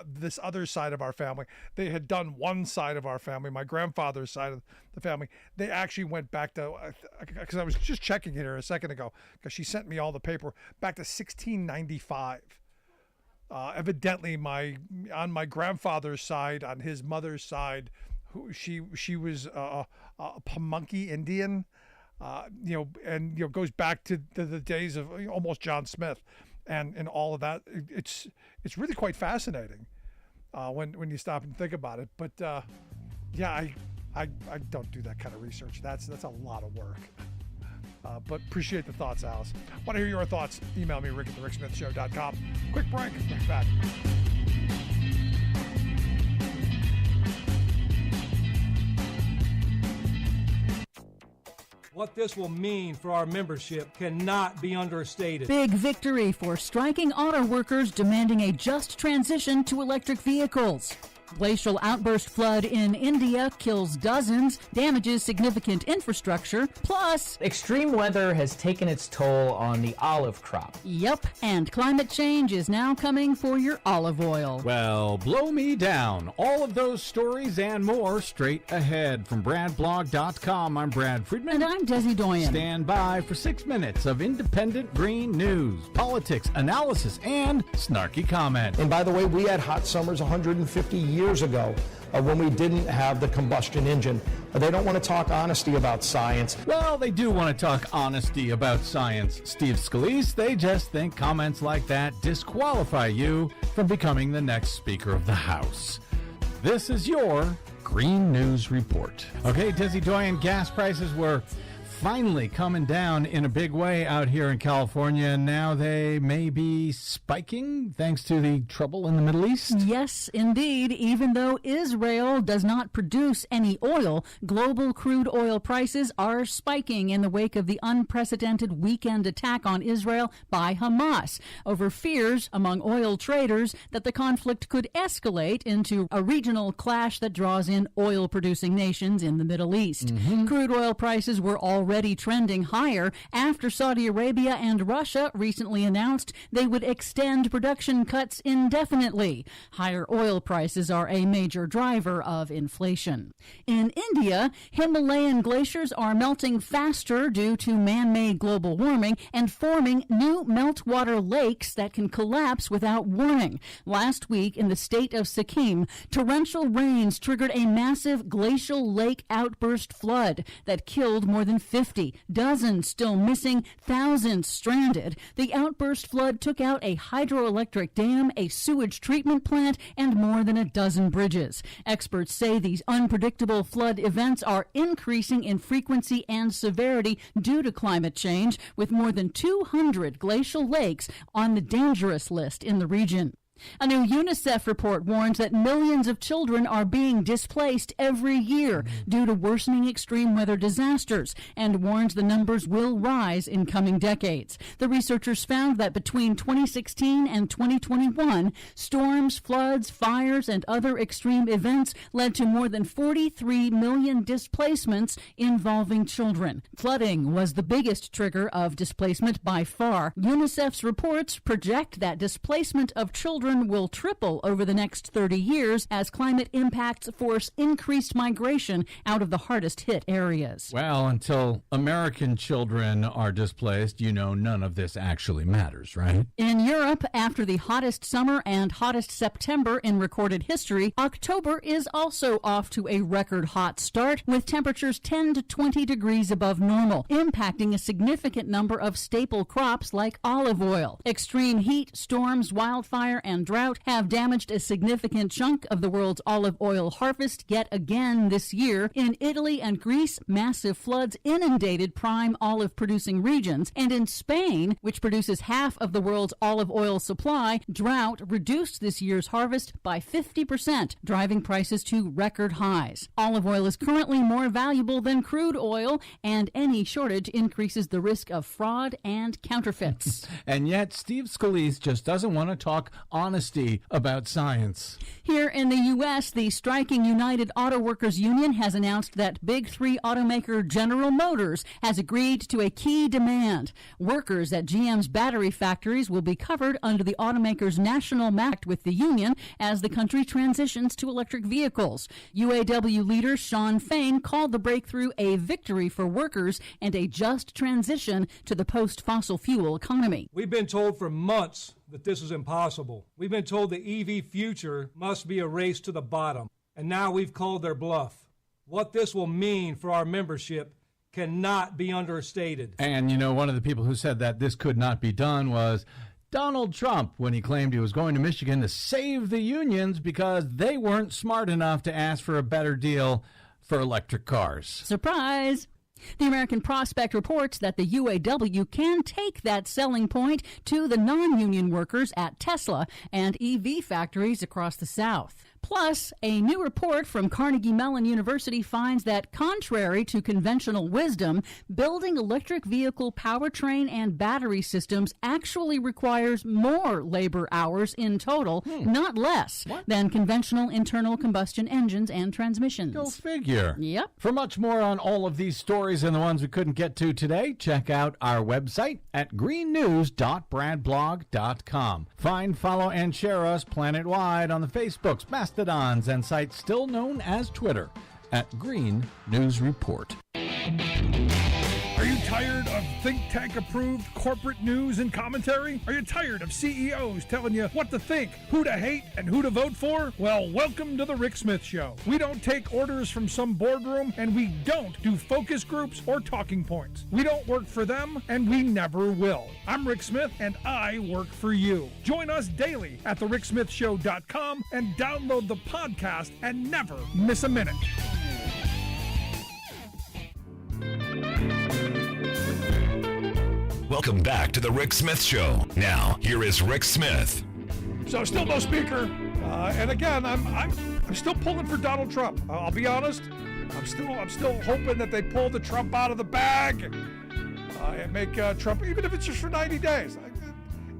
this other side of our family. They had done one side of our family, my grandfather's side of the family. They actually went back to, because I was just checking it here a second ago, because she sent me all the paper back to 1695. Evidently, on my grandfather's side, on his mother's side, she was a Pamunkey Indian, and goes back to the days of almost John Smith. And all of that, it's really quite fascinating when you stop and think about it. But I don't do that kind of research. That's a lot of work. But appreciate the thoughts, Alice. Want to hear your thoughts? Email me, rick@thericksmithshow.com. Quick break. Right back. What this will mean for our membership cannot be understated. Big victory for striking auto workers demanding a just transition to electric vehicles. Glacial outburst flood in India kills dozens, damages significant infrastructure, plus extreme weather has taken its toll on the olive crop. Yep, and climate change is now coming for your olive oil. Well, blow me down. All of those stories and more straight ahead. From BradBlog.com, I'm Brad Friedman. And I'm Desi Doyen. Stand by for 6 minutes of independent green news, politics, analysis, and snarky comment. And by the way, we had hot summers 150 years years ago when we didn't have the combustion engine. They don't want to talk honesty about science. Well, they do want to talk honesty about science, Steve Scalise. They just think comments like that disqualify you from becoming the next Speaker of the House. This is your Green News Report. Okay, Dizzy Doyen, gas prices were finally coming down in a big way out here in California, and now they may be spiking thanks to the trouble in the Middle East. Yes, indeed. Even though Israel does not produce any oil, global crude oil prices are spiking in the wake of the unprecedented weekend attack on Israel by Hamas over fears among oil traders that the conflict could escalate into a regional clash that draws in oil-producing nations in the Middle East. Crude oil prices were already trending higher after Saudi Arabia and Russia recently announced they would extend production cuts indefinitely. Higher oil prices are a major driver of inflation. In India, Himalayan glaciers are melting faster due to man-made global warming and forming new meltwater lakes that can collapse without warning. Last week in the state of Sikkim, torrential rains triggered a massive glacial lake outburst flood that killed more than 50, dozens still missing, thousands stranded. The outburst flood took out a hydroelectric dam, a sewage treatment plant, and more than a dozen bridges. Experts say these unpredictable flood events are increasing in frequency and severity due to climate change, with more than 200 glacial lakes on the dangerous list in the region. A new UNICEF report warns that millions of children are being displaced every year due to worsening extreme weather disasters and warns the numbers will rise in coming decades. The researchers found that between 2016 and 2021, storms, floods, fires, and other extreme events led to more than 43 million displacements involving children. Flooding was the biggest trigger of displacement by far. UNICEF's reports project that displacement of children will triple over the next 30 years as climate impacts force increased migration out of the hardest hit areas. Well, until American children are displaced, none of this actually matters, right? In Europe, after the hottest summer and hottest September in recorded history, October is also off to a record hot start, with temperatures 10 to 20 degrees above normal, impacting a significant number of staple crops like olive oil. Extreme heat, storms, wildfire, and drought have damaged a significant chunk of the world's olive oil harvest yet again this year. In Italy and Greece, massive floods inundated prime olive-producing regions, and in Spain, which produces half of the world's olive oil supply, drought reduced this year's harvest by 50%, driving prices to record highs. Olive oil is currently more valuable than crude oil, and any shortage increases the risk of fraud and counterfeits. And yet, Steve Scalise just doesn't want to talk honesty about science. Here in the U.S., the striking United Auto Workers Union has announced that Big Three automaker General Motors has agreed to a key demand. Workers at GM's battery factories will be covered under the automaker's national pact with the union as the country transitions to electric vehicles. UAW leader Shawn Fain called the breakthrough a victory for workers and a just transition to the post-fossil fuel economy. We've been told for months that this is impossible. We've been told the EV future must be a race to the bottom, and now we've called their bluff. What this will mean for our membership cannot be understated. And, one of the people who said that this could not be done was Donald Trump when he claimed he was going to Michigan to save the unions because they weren't smart enough to ask for a better deal for electric cars. Surprise! The American Prospect reports that the UAW can take that selling point to the non-union workers at Tesla and EV factories across the South. Plus, a new report from Carnegie Mellon University finds that, contrary to conventional wisdom, building electric vehicle powertrain and battery systems actually requires more labor hours in total, not less, than conventional internal combustion engines and transmissions. Go figure. Yep. For much more on all of these stories and the ones we couldn't get to today, check out our website at greennews.bradblog.com. Find, follow, and share us planet-wide on the Facebooks, Mastodons, and sites still known as Twitter at Green News Report. Are you tired of think tank approved corporate news and commentary? Are you tired of CEOs telling you what to think, who to hate, and who to vote for? Well, welcome to the Rick Smith Show. We don't take orders from some boardroom, and we don't do focus groups or talking points. We don't work for them, and we never will. I'm Rick Smith, and I work for you. Join us daily at thericksmithshow.com and download the podcast and never miss a minute. Welcome back to the Rick Smith Show. Now, here is Rick Smith. So still no speaker, and again, I'm still pulling for Donald Trump. I'll be honest. I'm still hoping that they pull the Trump out of the bag and make Trump, even if it's just for 90 days.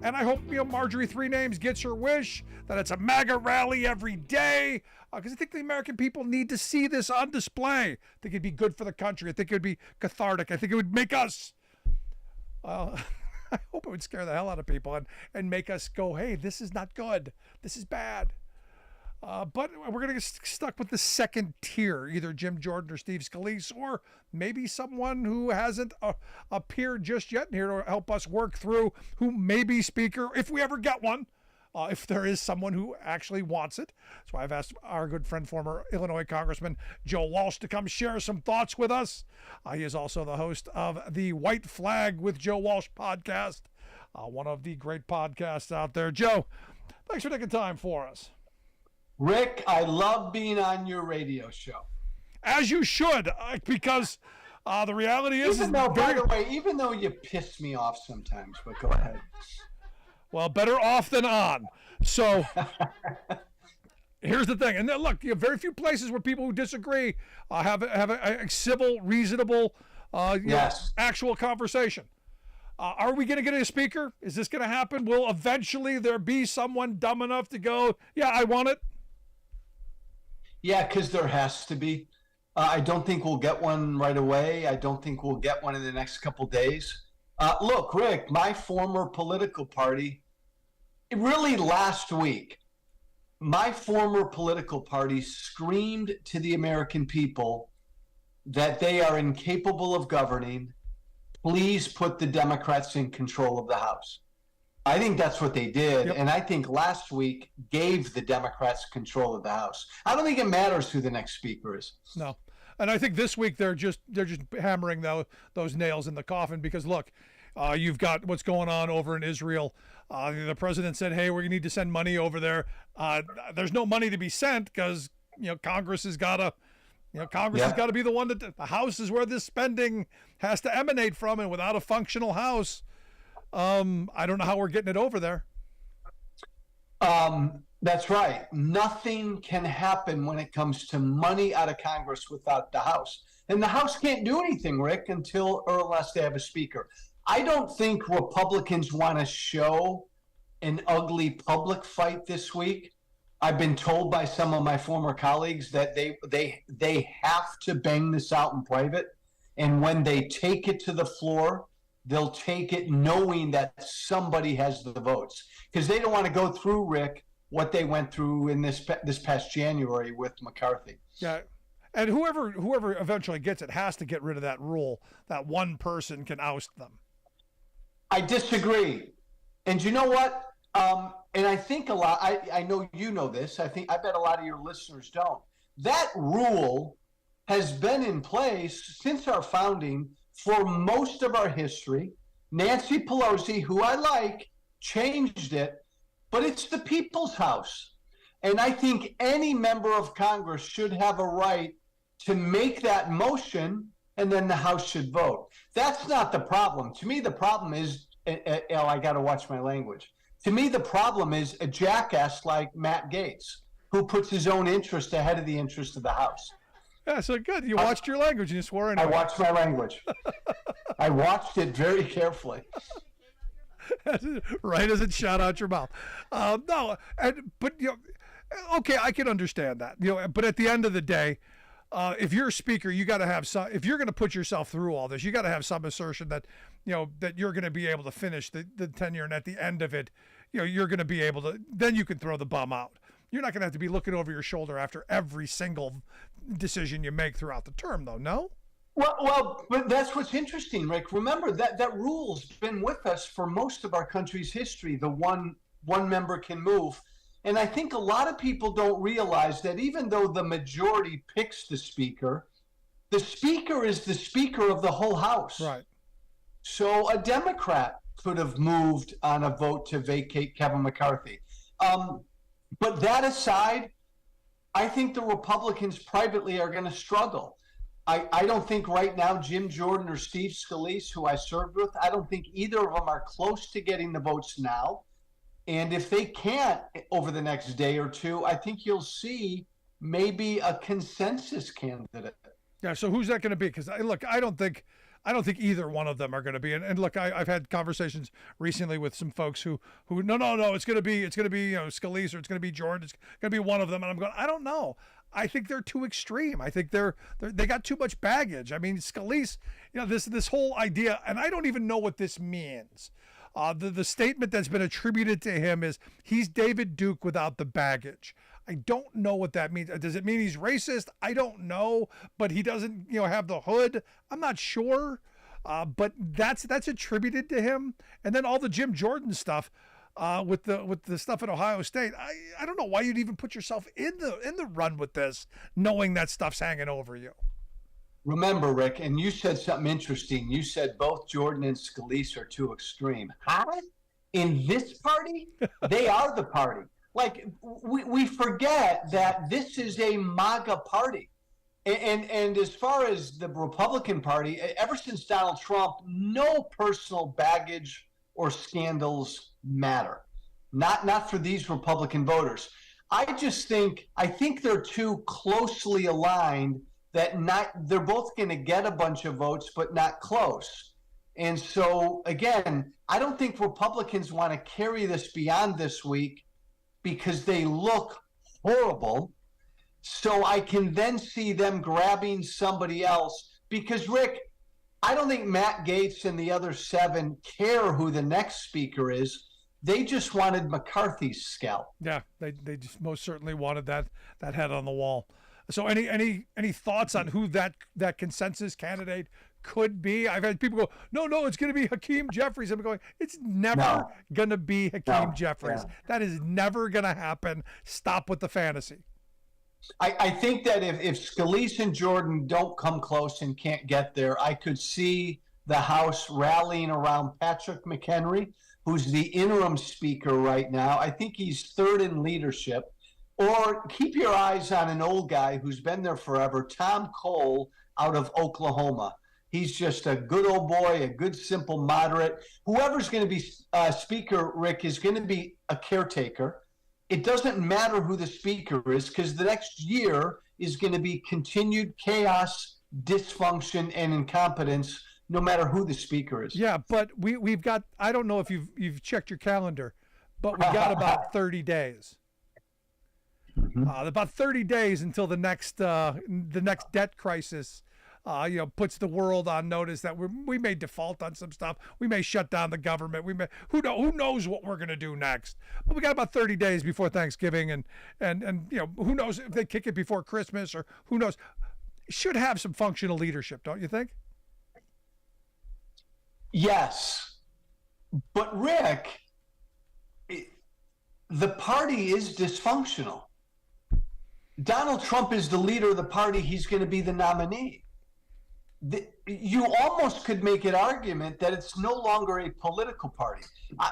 And I hope Marjorie Three Names gets her wish, that it's a MAGA rally every day, because I think the American people need to see this on display. I think it'd be good for the country. I think it would be cathartic. I think it would make us. I hope it would scare the hell out of people and make us go, hey, this is not good. This is bad. But we're going to get stuck with the second tier, either Jim Jordan or Steve Scalise, or maybe someone who hasn't appeared just yet here to help us work through who may be speaker, if we ever get one, if there is someone who actually wants it. So I've asked our good friend, former Illinois Congressman Joe Walsh, to come share some thoughts with us. He is also the host of the White Flag with Joe Walsh podcast, one of the great podcasts out there. Joe, thanks for taking time for us. Rick, I love being on your radio show. As you should, because the reality is... By the way, even though you piss me off sometimes, but go ahead. Well, better off than on. So here's the thing. And then, look, you have very few places where people who disagree have a civil, reasonable, actual conversation. Are we going to get a speaker? Is this going to happen? Will eventually there be someone dumb enough to go, yeah, I want it? Yeah, because there has to be. I don't think we'll get one right away. I don't think we'll get one in the next couple days. Look, Rick, my former political party, really last week, my former political party screamed to the American people that they are incapable of governing. Please put the Democrats in control of the House. I think that's what they did. Yep. And I think last week gave the Democrats control of the House. I don't think it matters who the next speaker is. No. And I think this week they're just hammering those nails in the coffin, because look, you've got what's going on over in Israel. The president said, hey, we need to send money over there. There's no money to be sent because Congress has got to has got to be the one that the House is where this spending has to emanate from, and without a functional House, I don't know how we're getting it over there. That's right. Nothing can happen when it comes to money out of Congress without the House. And the House can't do anything, Rick, until or unless they have a speaker. I don't think Republicans want to show an ugly public fight this week. I've been told by some of my former colleagues that they have to bang this out in private. And when they take it to the floor, they'll take it knowing that somebody has the votes, because they don't want to go through, Rick, what they went through in this past January with McCarthy. Yeah. And whoever eventually gets it has to get rid of that rule that one person can oust them. I disagree. And you know what? And I think a lot, I know you know this, I bet a lot of your listeners don't. That rule has been in place since our founding for most of our history. Nancy Pelosi, who I like, changed it, but it's the people's house. And I think any member of Congress should have a right to make that motion, and then the House should vote. That's not the problem. To me, the problem is, I got to watch my language. To me, the problem is a jackass like Matt Gaetz, who puts his own interest ahead of the interest of the House. Yeah, so good. You watched your language and you swore in. I watched my language. I watched it very carefully. Right as it shot out your mouth. But okay, I can understand that. But at the end of the day, if you're a speaker, you got to have some. If you're going to put yourself through all this, you got to have some assertion that that you're going to be able to finish the tenure, and at the end of it, you're going to be able to. Then you can throw the bum out. You're not going to have to be looking over your shoulder after every single decision you make throughout the term, though. No. Well, but that's what's interesting, Rick. Remember that rule's been with us for most of our country's history. The one member can move. And I think a lot of people don't realize that even though the majority picks the speaker is the speaker of the whole house. Right. So a Democrat could have moved on a vote to vacate Kevin McCarthy. But that aside, I think the Republicans privately are going to struggle. I don't think right now Jim Jordan or Steve Scalise, who I served with, I don't think either of them are close to getting the votes now. And if they can't over the next day or two, I think you'll see maybe a consensus candidate. Yeah. So who's that going to be? Because look, I don't think either one of them are going to be. And look, I've had conversations recently with some folks who no, it's going to be Scalise, or it's going to be Jordan. It's going to be one of them. And I'm going, I don't know. I think they're too extreme. I think they got too much baggage. I mean, Scalise, this whole idea, and I don't even know what this means. The statement that's been attributed to him is he's David Duke without the baggage. I don't know what that means. Does it mean he's racist? I don't know, but he doesn't, have the hood. I'm not sure. But that's attributed to him. And then all the Jim Jordan stuff, with the stuff at Ohio State. I don't know why you'd even put yourself in the run with this, knowing that stuff's hanging over you. Remember, Rick, and you said something interesting. You said both Jordan and Scalise are too extreme. Huh? In this party? They are the party. Like, we forget that this is a MAGA party. And as far as the Republican Party, ever since Donald Trump, no personal baggage or scandals matter. Not for these Republican voters. I think they're too closely aligned that they're both going to get a bunch of votes, but not close. And so, again, I don't think Republicans want to carry this beyond this week because they look horrible. So I can then see them grabbing somebody else because, Rick, I don't think Matt Gaetz and the other 7 care who the next speaker is. They just wanted McCarthy's scalp. Yeah, they just most certainly wanted that head on the wall. So any thoughts on who that consensus candidate could be? I've had people go, no, it's going to be Hakeem Jeffries. I'm going, it's never going to be Hakeem Jeffries. Yeah. That is never going to happen. Stop with the fantasy. I think that if Scalise and Jordan don't come close and can't get there, I could see the House rallying around Patrick McHenry, who's the interim speaker right now. I think he's third in leadership. Or keep your eyes on an old guy who's been there forever, Tom Cole out of Oklahoma. He's just a good old boy, a good, simple, moderate. Whoever's going to be speaker, Rick, is going to be a caretaker. It doesn't matter who the speaker is because the next year is going to be continued chaos, dysfunction, and incompetence, no matter who the speaker is. Yeah, but we've got, I don't know if you've checked your calendar, but we got about 30 days. About 30 days until the next debt crisis, puts the world on notice that we may default on some stuff. We may shut down the government. Who knows what we're going to do next? But we got about 30 days before Thanksgiving, and who knows if they kick it before Christmas or who knows. Should have some functional leadership, don't you think? Yes, but Rick, the party is dysfunctional. Donald Trump is the leader of the party. He's going to be the nominee. You almost could make an argument that it's no longer a political party.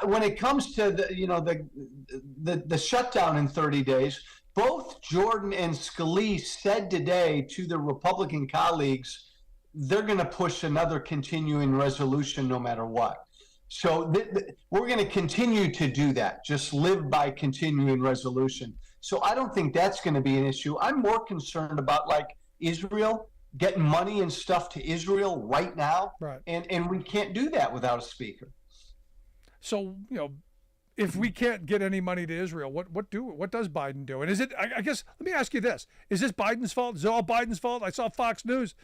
When it comes to the shutdown in 30 days, both Jordan and Scalise said today to their Republican colleagues, they're going to push another continuing resolution no matter what. So we're going to continue to do that, just live by continuing resolution. So I don't think that's going to be an issue. I'm more concerned about Israel, getting money and stuff to Israel right now. Right. And we can't do that without a speaker. So, if we can't get any money to Israel, what does Biden do? And is it, I guess, let me ask you this. Is this Biden's fault? Is it all Biden's fault? I saw Fox News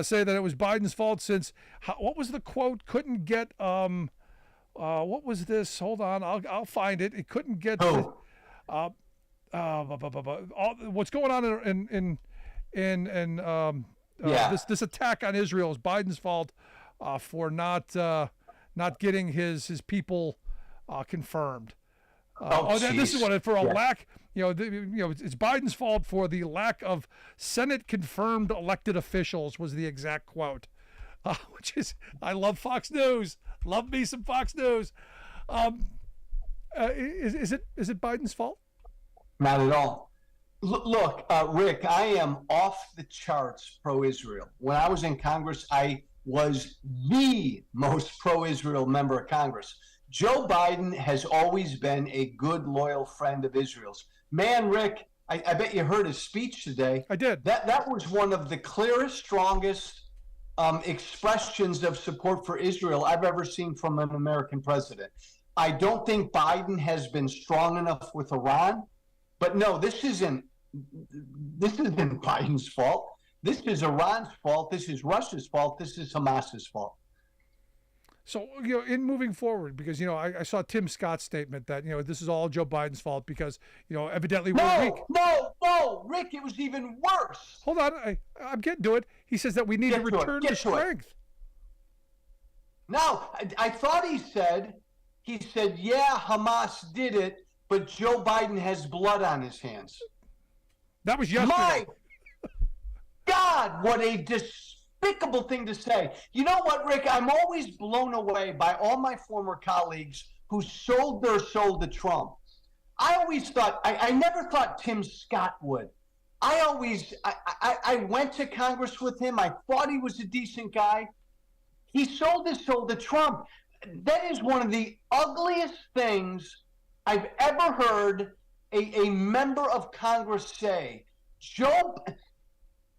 say that it was Biden's fault since, what was the quote? Couldn't get, what was this? Hold on, I'll find it. It couldn't get, what's going on in this attack on Israel is Biden's fault for not getting his people confirmed. This is what for a lack. It's Biden's fault for the lack of Senate confirmed elected officials was the exact quote. Which is, I love Fox News. Love me some Fox News. Is it Biden's fault? Not at all. Look, Rick, I am off the charts pro-Israel. When I was in Congress, I was the most pro-Israel member of Congress. Joe Biden has always been a good, loyal friend of Israel's. Man, Rick, I bet you heard his speech today. I did. That was one of the clearest, strongest expressions of support for Israel I've ever seen from an American president. I don't think Biden has been strong enough with Iran, but no, this isn't Biden's fault. This is Iran's fault. This is Russia's fault. This is Hamas's fault. So, in moving forward, because, I saw Tim Scott's statement that, this is all Joe Biden's fault because, evidently we're weak. No, Rick, it was even worse. Hold on. I'm getting to it. He says that we need to return to strength. No, I thought he said, yeah, Hamas did it, but Joe Biden has blood on his hands. That was yesterday. My God, what a despicable thing to say. You know what, Rick? I'm always blown away by all my former colleagues who sold their soul to Trump. I always thought, I never thought Tim Scott would. I went to Congress with him. I thought he was a decent guy. He sold his soul to Trump. That is one of the ugliest things I've ever heard a member of Congress say. Joe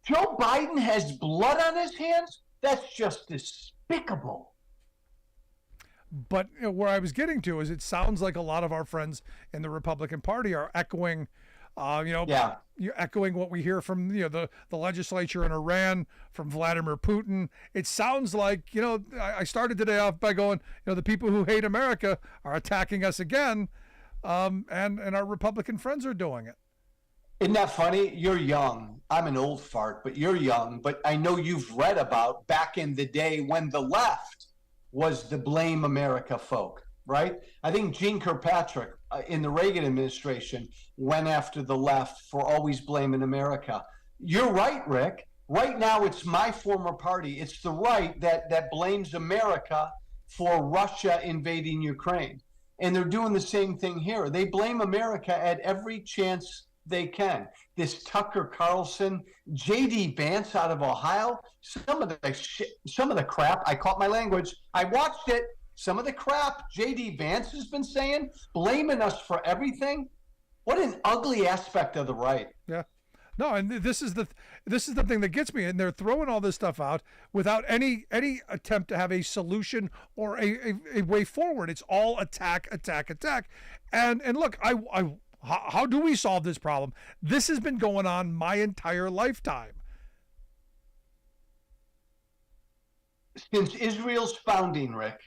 Biden has blood on his hands? That's just despicable. But where I was getting to is it sounds like a lot of our friends in the Republican Party are echoing, you're echoing what we hear from the legislature in Iran, from Vladimir Putin. It sounds like, I started today off by going, the people who hate America are attacking us again, and our Republican friends are doing it. Isn't that funny? You're young. I'm an old fart, but you're young. But I know you've read about back in the day when the left was the blame America folk, right? I think Gene Kirkpatrick in the Reagan administration went after the left for always blaming America. You're right, Rick. Right now, it's my former party. It's the right that blames America for Russia invading Ukraine. And they're doing the same thing here. They blame America at every chance they can. This Tucker Carlson, J.D. Vance out of Ohio, some of the crap, I caught my language, I watched it, some of the crap J.D. Vance has been saying, blaming us for everything. What an ugly aspect of the right. Yeah. No, and this is the thing that gets me, and they're throwing all this stuff out without any attempt to have a solution or a way forward. It's all attack. And look, how do we solve this problem? This has been going on my entire lifetime. Since Israel's founding, Rick,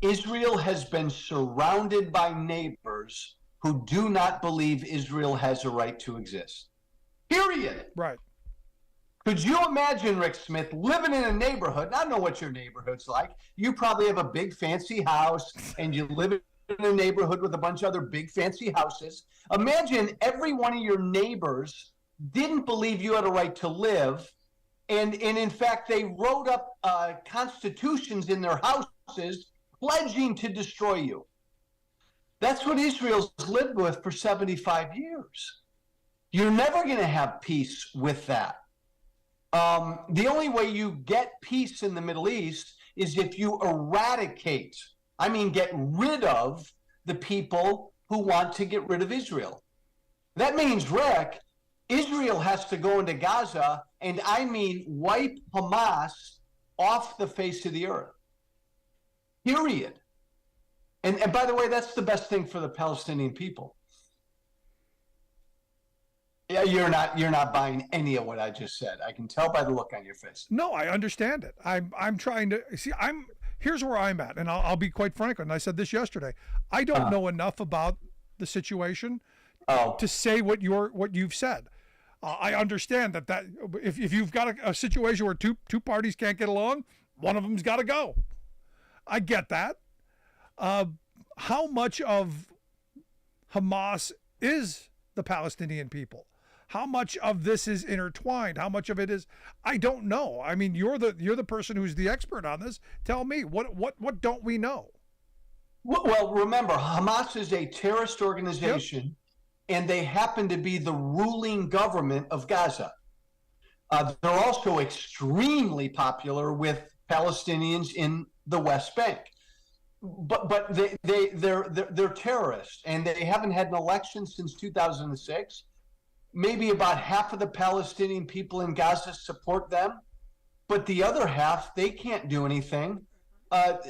Israel has been surrounded by neighbors who do not believe Israel has a right to exist. Period. Right. Could you imagine, Rick Smith, living in a neighborhood? I don't know what your neighborhood's like. You probably have a big fancy house and you live in a neighborhood with a bunch of other big fancy houses. Imagine every one of your neighbors didn't believe you had a right to live. And in fact, they wrote up constitutions in their houses pledging to destroy you. That's what Israel's lived with for 75 years. You're never going to have peace with that. The only way you get peace in the Middle East is if you eradicate, get rid of the people who want to get rid of Israel. That means, Rick, Israel has to go into Gaza and wipe Hamas off the face of the earth. Period. And by the way, that's the best thing for the Palestinian people. Yeah, you're not buying any of what I just said. I can tell by the look on your face. No, I understand it. I'm trying to see. Here's where I'm at, and I'll be quite frank. And I said this yesterday. I don't know enough about the situation to say what you've said. I understand that if you've got a situation where two parties can't get along, one of them's got to go. I get that. How much of Hamas is the Palestinian people? How much of this is intertwined? How much of it is? I don't know. I mean, you're the person who's the expert on this. Tell me, what don't we know? Well, remember, Hamas is a terrorist organization, and they happen to be the ruling government of Gaza. They're also extremely popular with Palestinians in the West Bank. But they're terrorists, and they haven't had an election since 2006. Maybe about half of the Palestinian people in Gaza support them, but the other half, they can't do anything. And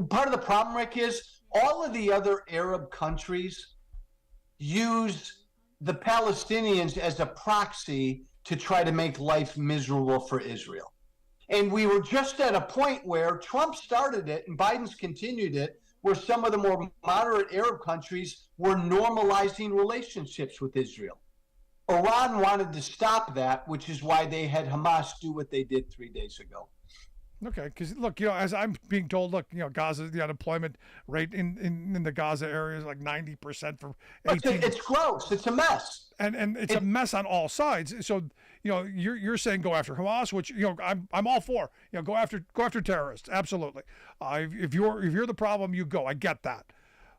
part of the problem, Rick, is all of the other Arab countries use the Palestinians as a proxy to try to make life miserable for Israel. And we were just at a point where Trump started it and Biden's continued it, where some of the more moderate Arab countries were normalizing relationships with Israel. Iran wanted to stop that, which is why they had Hamas do what they did 3 days ago. Okay, because look, as I'm being told, look, Gaza, the unemployment rate in the Gaza area is like 90% for 18. It's gross. It's a mess, and it's a mess on all sides. So you're saying go after Hamas, which I'm all for. Go after terrorists, absolutely. If you're the problem, you go. I get that.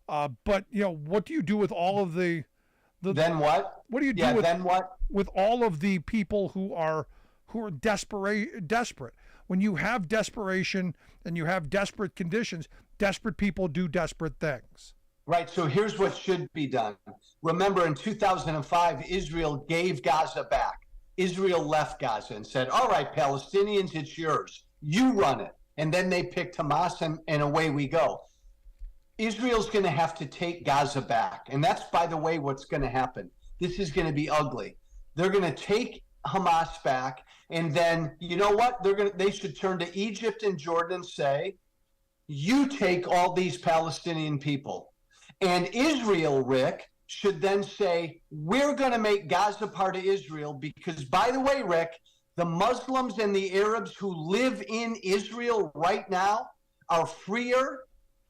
But what do you do with all of the then what? What do you do with all of the people who are desperate? When you have desperation and you have desperate conditions, desperate people do desperate things. Right. So here's what should be done. Remember, in 2005, Israel gave Gaza back. Israel left Gaza and said, all right, Palestinians, it's yours. You run it. And then they picked Hamas, and away we go. Israel's going to have to take Gaza back. And that's, by the way, what's going to happen. This is going to be ugly. They're going to take Hamas back, and then you know what? They should turn to Egypt and Jordan and say, you take all these Palestinian people. And Israel, Rick, should then say, we're going to make Gaza part of Israel because, by the way, Rick, the Muslims and the Arabs who live in Israel right now are freer,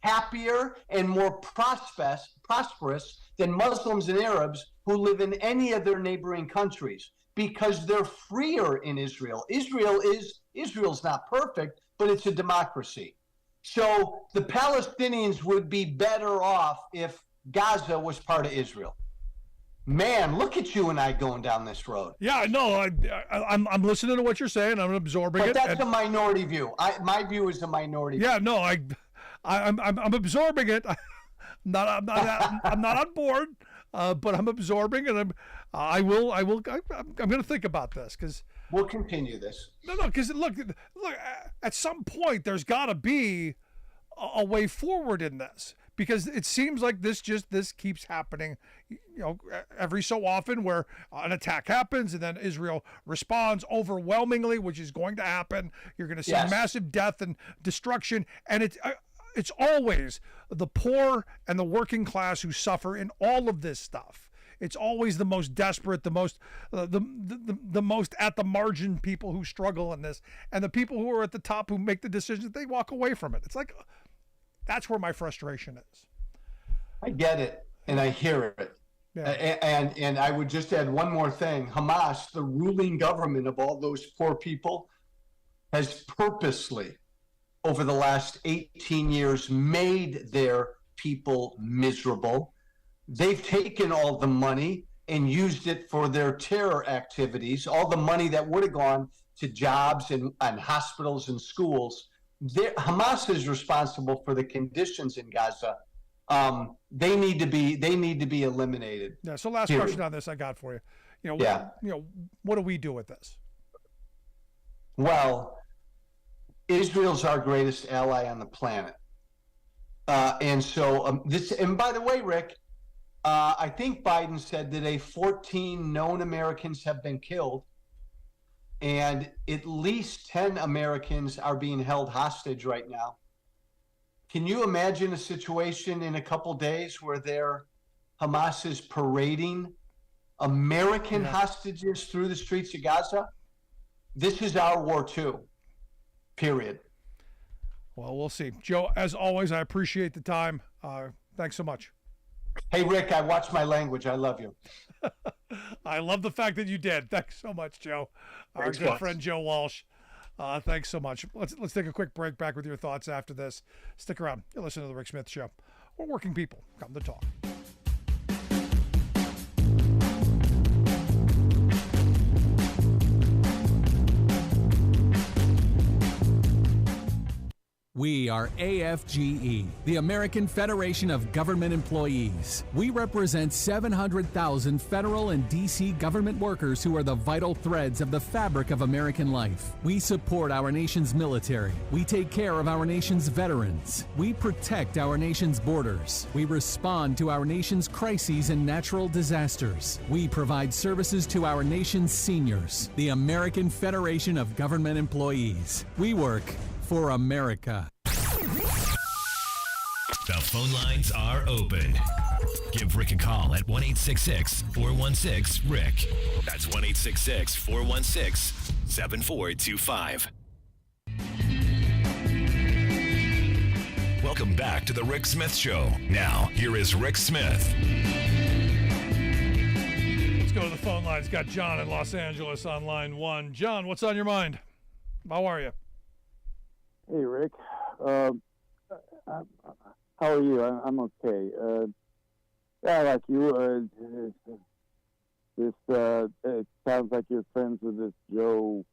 happier, and more prosperous than Muslims and Arabs who live in any of their neighboring countries, because they're freer in Israel. Israel's not perfect, but it's a democracy. So the Palestinians would be better off if Gaza was part of Israel. Man, look at you and I going down this road. Yeah, no, I'm listening to what you're saying. I'm absorbing it. But that's a minority view. My view is a minority view. Yeah, no, I'm absorbing it. I'm not on board. But I'm absorbing, and I'm going to think about this because we'll continue this. No, because look. At some point, there's got to be a way forward in this, because it seems like this keeps happening, every so often, where an attack happens and then Israel responds overwhelmingly, which is going to happen. You're going to see massive death and destruction, and it's always the poor and the working class who suffer in all of this stuff. It's always the most desperate, the most at the margin people who struggle in this, and the people who are at the top who make the decisions, they walk away from it. It's like, that's where my frustration is. I get it, and I hear it. Yeah. And I would just add one more thing. Hamas, the ruling government of all those poor people, has purposely, over the last 18 years, made their people miserable. They've taken all the money and used it for their terror activities, all the money that would have gone to jobs and hospitals and schools. Hamas is responsible for the conditions in Gaza. They need to be eliminated. Yeah. So last question on this I got for you. What do we do with this? Well, Israel's our greatest ally on the planet. And by the way, Rick, I think Biden said today 14 known Americans have been killed, and at least 10 Americans are being held hostage right now. Can you imagine a situation in a couple days where Hamas is parading American hostages through the streets of Gaza, this is our war too. Period. Well, we'll see. Joe, as always, I appreciate the time. Thanks so much. Hey, Rick, I watched my language. I love you. I love the fact that you did. Thanks so much, Joe. Our good friend Joe Walsh. Thanks so much. Let's take a quick break. Back with your thoughts after this. Stick around. You're listening to The Rick Smith Show. We're working people. Come to talk. We are AFGE, the American Federation of Government Employees. We represent 700,000 federal and D.C. government workers who are the vital threads of the fabric of American life. We support our nation's military. We take care of our nation's veterans. We protect our nation's borders. We respond to our nation's crises and natural disasters. We provide services to our nation's seniors. The American Federation of Government Employees. We work for America. The phone lines are open. Give Rick a call at 1-866-416-RICK. That's 1-866-416-7425. Welcome back to the Rick Smith Show. Now, here is Rick Smith. Let's go to the phone lines. Got John in Los Angeles on line 1. John, what's on your mind? How are you? Hey, Rick. How are you? I'm okay. Yeah, like you. It sounds like you're friends with this Joe.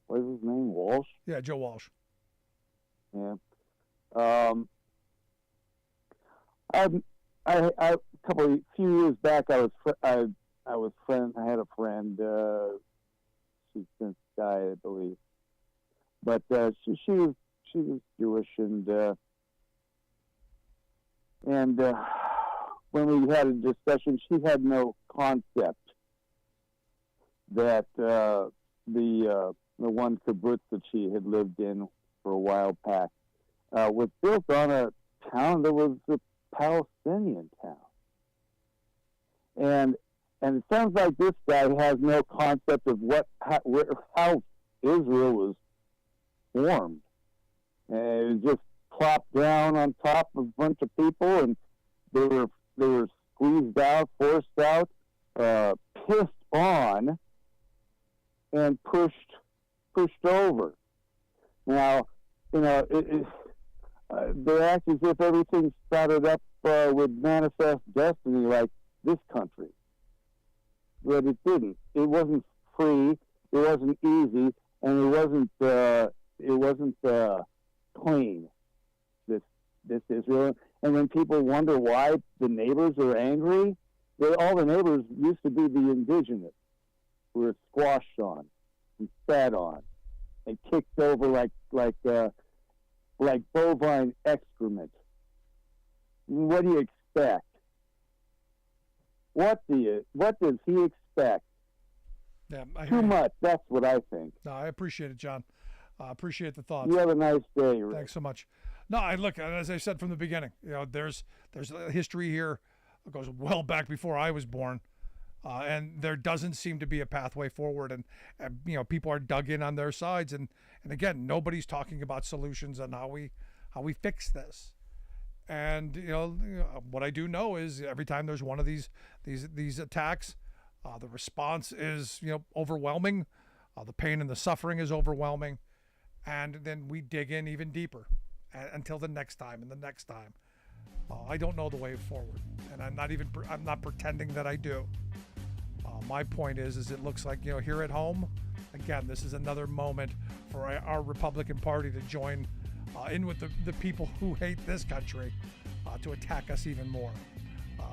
What is his name? Walsh. Yeah, Joe Walsh. Yeah. A few years back, I had a friend. She's since died, I believe. But she was Jewish, and when we had a discussion, she had no concept that the one kibbutz that she had lived in for a while back was built on a town that was a Palestinian town, and it sounds like this guy has no concept of how Israel was formed. It was just plopped down on top of a bunch of people, and they were squeezed out, forced out, pissed on, and pushed over. Now, they act as if everything started up with manifest destiny, like this country, but it didn't. It wasn't free. It wasn't easy, and it wasn't clean. This Israel, and when people wonder why the neighbors are angry, all the neighbors used to be the indigenous, who were squashed on and spat on and kicked over like bovine excrement. What do you expect? What does he expect? Yeah, Too much. That's what I think. No, I appreciate it, John. I appreciate the thoughts. You have a nice day, Rick. Thanks so much. No, look, as I said from the beginning, there's a history here that goes well back before I was born, and there doesn't seem to be a pathway forward, and people are dug in on their sides, and again, nobody's talking about solutions on how we fix this. And what I do know is every time there's one of these attacks, the response is overwhelming, the pain and the suffering is overwhelming, and then we dig in even deeper until the next time and the next time. I don't know the way forward, and I'm not pretending that I do. My point is it looks like here at home, again, this is another moment for our Republican Party to join in with the people who hate this country to attack us even more.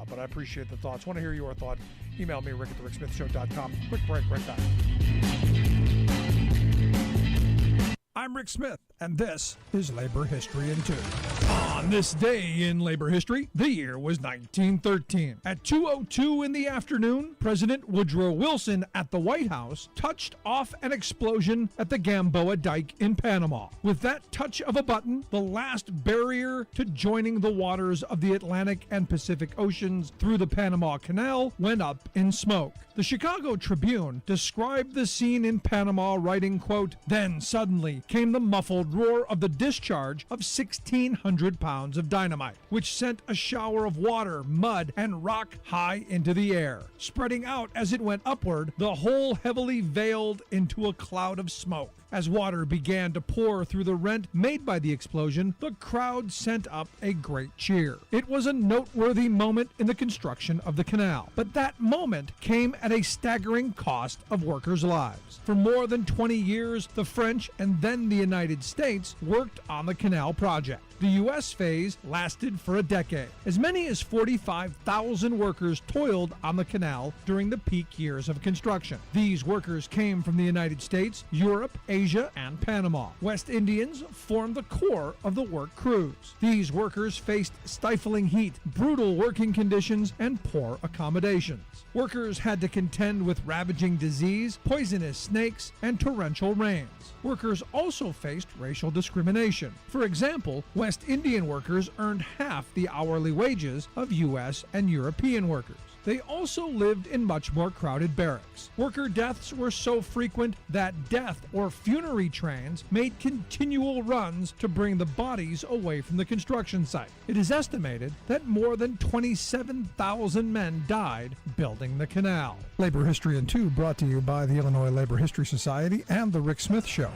But I appreciate the thoughts. Want to hear your thoughts? Email me, rick@thericksmithshow.com. Quick break, right back. I'm Rick Smith, and this is Labor History in 2. On On this day in labor history, the year was 1913. At 2:02 in the afternoon, President Woodrow Wilson at the White House touched off an explosion at the Gamboa Dike in Panama. With that touch of a button, the last barrier to joining the waters of the Atlantic and Pacific Oceans through the Panama Canal went up in smoke. The Chicago Tribune described the scene in Panama, writing, quote, "Then suddenly came the muffled roar of the discharge of 1,600 pounds of dynamite, which sent a shower of water, mud, and rock high into the air. Spreading out as it went upward, the whole heavily veiled into a cloud of smoke. As water began to pour through the rent made by the explosion, the crowd sent up a great cheer. It was a noteworthy moment in the construction of the canal, but that moment came at a staggering cost of workers' lives. For more than 20 years, the French and then the United States worked on the canal project. The U.S. phase lasted for a decade. As many as 45,000 workers toiled on the canal during the peak years of construction. These workers came from the United States, Europe, Asia, and Panama. West Indians formed the core of the work crews. These workers faced stifling heat, brutal working conditions, and poor accommodations. Workers had to contend with ravaging disease, poisonous snakes, and torrential rains. Workers also faced racial discrimination. For example, West Indian workers earned half the hourly wages of U.S. and European workers. They also lived in much more crowded barracks. Worker deaths were so frequent that death or funerary trains made continual runs to bring the bodies away from the construction site. It is estimated that more than 27,000 men died building the canal. Labor History in 2 brought to you by the Illinois Labor History Society and The Rick Smith Show.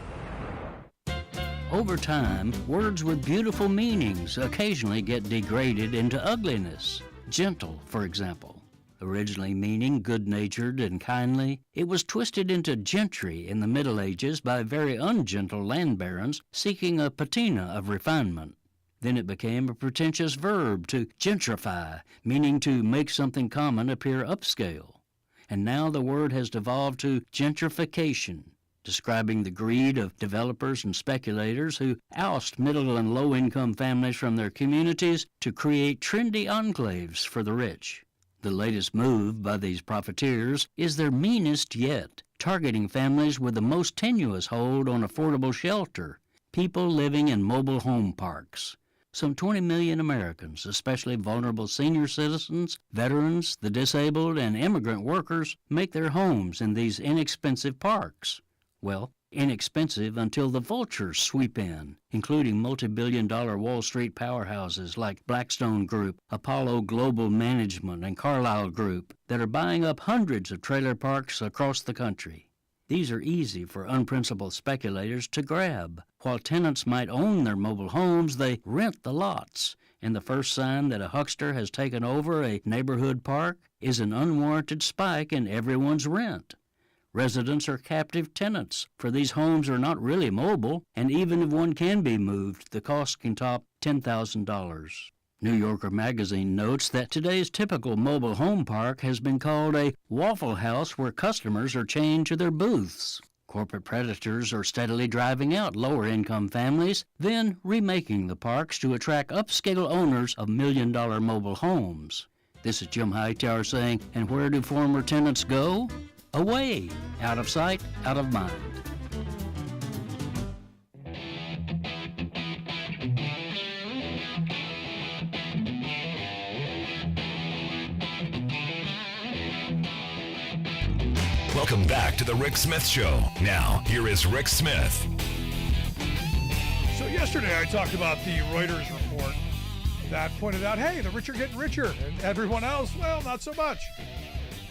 Over time, words with beautiful meanings occasionally get degraded into ugliness. Gentle, for example. Originally meaning good-natured and kindly, it was twisted into gentry in the Middle Ages by very ungentle land barons seeking a patina of refinement. Then it became a pretentious verb to gentrify, meaning to make something common appear upscale. And now the word has devolved to gentrification, describing the greed of developers and speculators who oust middle and low-income families from their communities to create trendy enclaves for the rich. The latest move by these profiteers is their meanest yet, targeting families with the most tenuous hold on affordable shelter, people living in mobile home parks. Some 20 million Americans, especially vulnerable senior citizens, veterans, the disabled, and immigrant workers, make their homes in these inexpensive parks. Well, inexpensive until the vultures sweep in, including multi-billion-dollar Wall Street powerhouses like Blackstone Group, Apollo Global Management, and Carlyle Group that are buying up hundreds of trailer parks across the country. These are easy for unprincipled speculators to grab. While tenants might own their mobile homes, they rent the lots. And the first sign that a huckster has taken over a neighborhood park is an unwarranted spike in everyone's rent. Residents are captive tenants, for these homes are not really mobile, and even if one can be moved, the cost can top $10,000. New Yorker magazine notes that today's typical mobile home park has been called a Waffle House where customers are chained to their booths. Corporate predators are steadily driving out lower-income families, then remaking the parks to attract upscale owners of million-dollar mobile homes. This is Jim Hightower saying, and where do former tenants go? Away, out of sight, out of mind. Welcome back to the Rick Smith Show. Now, here is Rick Smith. So yesterday I talked about the Reuters report that pointed out, hey, the rich are getting richer, and everyone else, well, not so much.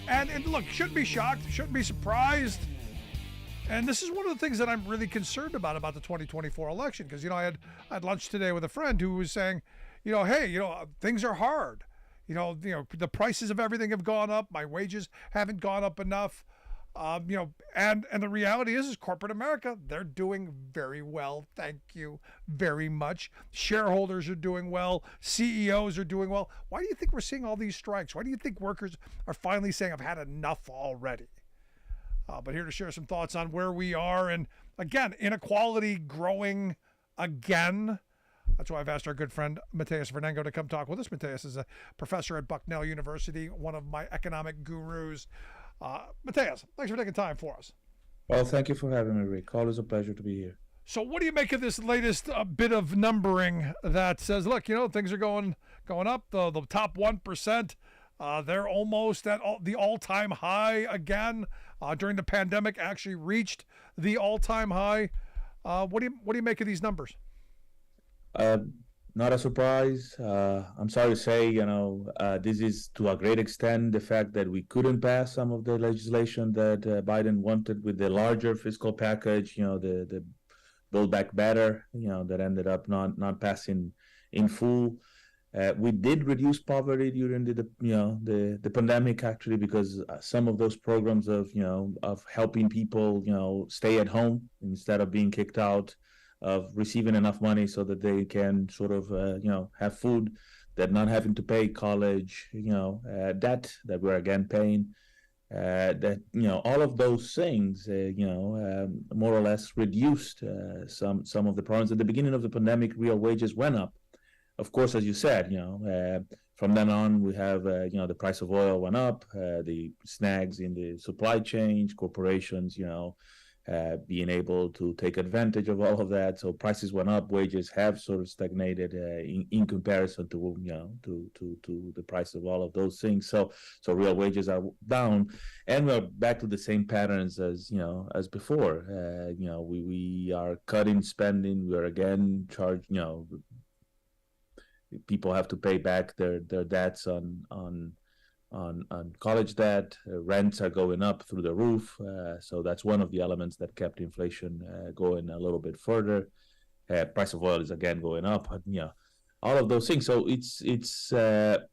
And look, shouldn't be shocked, shouldn't be surprised. And this is one of the things that I'm really concerned about the 2024 election. Because, I had lunch today with a friend who was saying, hey, things are hard. The prices of everything have gone up. My wages haven't gone up enough. And the reality is corporate America, they're doing very well. Thank you very much. Shareholders are doing well. CEOs are doing well. Why do you think we're seeing all these strikes? Why do you think workers are finally saying, I've had enough already? But here to share some thoughts on where we are. And again, inequality growing again. That's why I've asked our good friend Mateus Vernengo to come talk with us. Mateus is a professor at Bucknell University, one of my economic gurus. Mateus, thanks for taking time for us. Well, thank you for having me, Rick. Always a pleasure to be here. So what do you make of this latest bit of numbering that says, look, things are going up, the top 1%, they're almost at the all-time high again, during the pandemic, actually reached the all-time high. What do you make of these numbers? Not a surprise. I'm sorry to say, this is to a great extent the fact that we couldn't pass some of the legislation that Biden wanted with the larger fiscal package, the Build Back Better, that ended up not passing in full. We did reduce poverty during the pandemic, actually, because some of those programs of helping people stay at home instead of being kicked out, of receiving enough money so that they can sort of have food, that not having to pay college debt that we're again paying, that all of those things more or less reduced some of the problems. At the beginning of the pandemic, real wages went up. Of course, as you said, from then on, we have, the price of oil went up, the snags in the supply chain, corporations, being able to take advantage of all of that. So prices went up, wages have sort of stagnated in comparison to, to the price of all of those things. So real wages are down, and we're back to the same patterns as before. We are cutting spending. We're again charged, people have to pay back their debts on college debt. Rents are going up through the roof, so that's one of the elements that kept inflation going a little bit further. Price of oil is again going up. All of those things. So it's the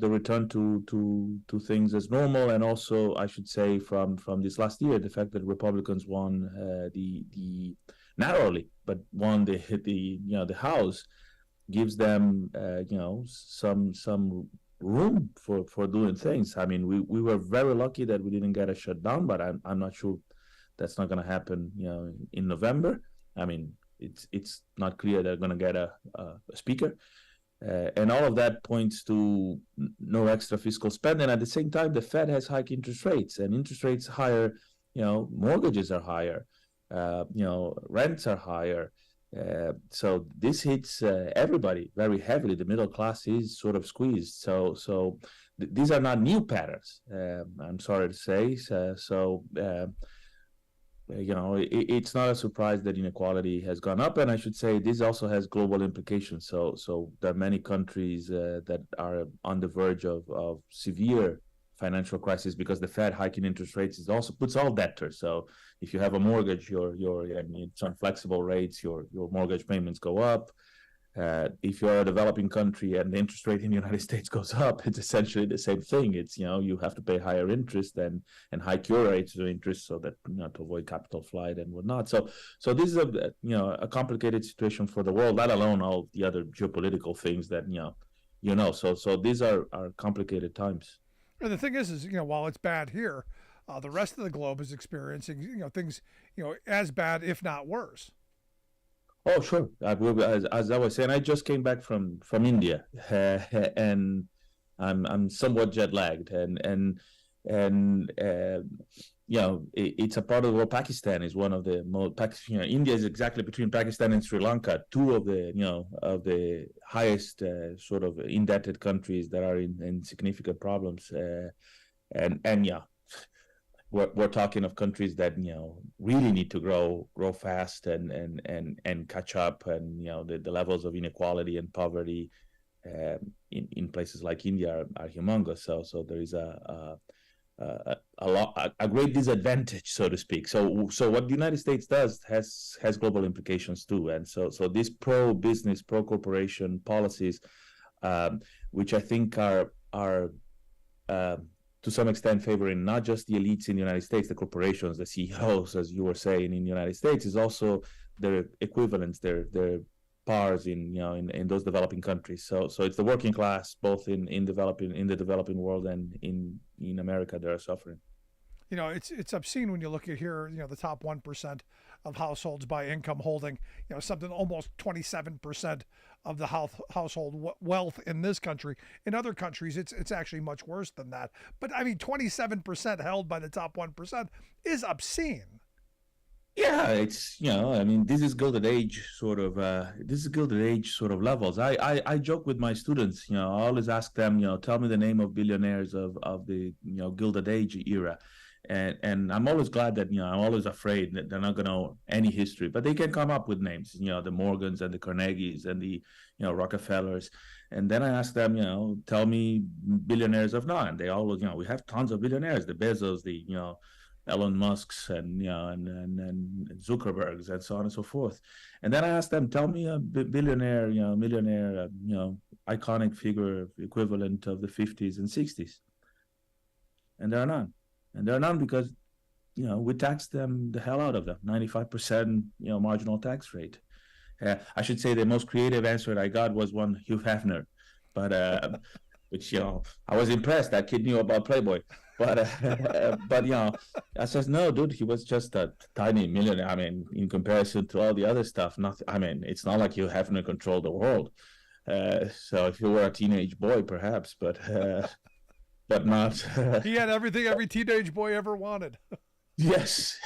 return to things as normal, and also I should say from this last year, the fact that Republicans won the narrowly, but won the House, gives them some room for doing things. I mean, we were very lucky that we didn't get a shutdown, but I'm not sure that's not going to happen in November. I mean, it's not clear they're going to get a speaker, and all of that points to no extra fiscal spending. At the same time, the Fed has hiked interest rates, and interest rates higher, mortgages are higher, rents are higher. So this hits everybody very heavily. The middle class is sort of squeezed. So these are not new patterns. I'm sorry to say. It's not a surprise that inequality has gone up, and I should say this also has global implications. So there are many countries that are on the verge of severe financial crisis because the Fed hiking interest rates also puts all debtors. So if you have a mortgage, it's on flexible rates, your mortgage payments go up. If you're a developing country and the interest rate in the United States goes up, it's essentially the same thing. It's you have to pay higher interest and hike your rates of interest so that to avoid capital flight and whatnot. So this is a complicated situation for the world, let alone all the other geopolitical things that So these are complicated times. And the thing is while it's bad here, the rest of the globe is experiencing things as bad, if not worse. Oh, sure. As I was saying, I just came back from India, and I'm somewhat jet lagged, and it's a part of the world. Pakistan is one of the most. India is exactly between Pakistan and Sri Lanka, two of the highest sort of indebted countries that are in significant problems, We're talking of countries that really need to grow fast and catch up, and the levels of inequality and poverty in places like India are humongous. So there is a great disadvantage, so to speak. So what the United States does has global implications too, and so these pro-business, pro-corporation policies, which I think are to some extent favoring not just the elites in the United States, the corporations, the CEOs, as you were saying, in the United States, is also their equivalents, their pars in those developing countries. So it's the working class, both in the developing world and in America, that are suffering. You know, it's obscene when you look at here, you know, the top 1% of households by income holding, you know, something almost 27% of the household wealth in this country. In other countries, it's actually much worse than that. But I mean, 27% held by the top 1% is obscene. Yeah, it's, I mean, this is Gilded Age sort of levels. I joke with my students, I always ask them, tell me the name of billionaires of the, Gilded Age era. And I'm always glad that, I'm always afraid that they're not going to know any history, but they can come up with names, the Morgans and the Carnegies and the, Rockefellers. And then I ask them, tell me billionaires of now. And they always, we have tons of billionaires, the Bezos, the, Elon Musk's and and Zuckerberg's and so on and so forth. And then I asked them, tell me a billionaire, millionaire, iconic figure equivalent of the 50s and 60s. And there are none. And there are none because, we taxed them the hell out of them, 95%, marginal tax rate. I should say the most creative answer I got was one Hugh Hefner, but which, I was impressed. That kid knew about Playboy. But I says, no, dude, he was just a tiny millionaire. I mean, in comparison to all the other stuff, nothing. I mean, it's not like you haven't controlled the world. So if you were a teenage boy, perhaps, but not. He had everything every teenage boy ever wanted. Yes,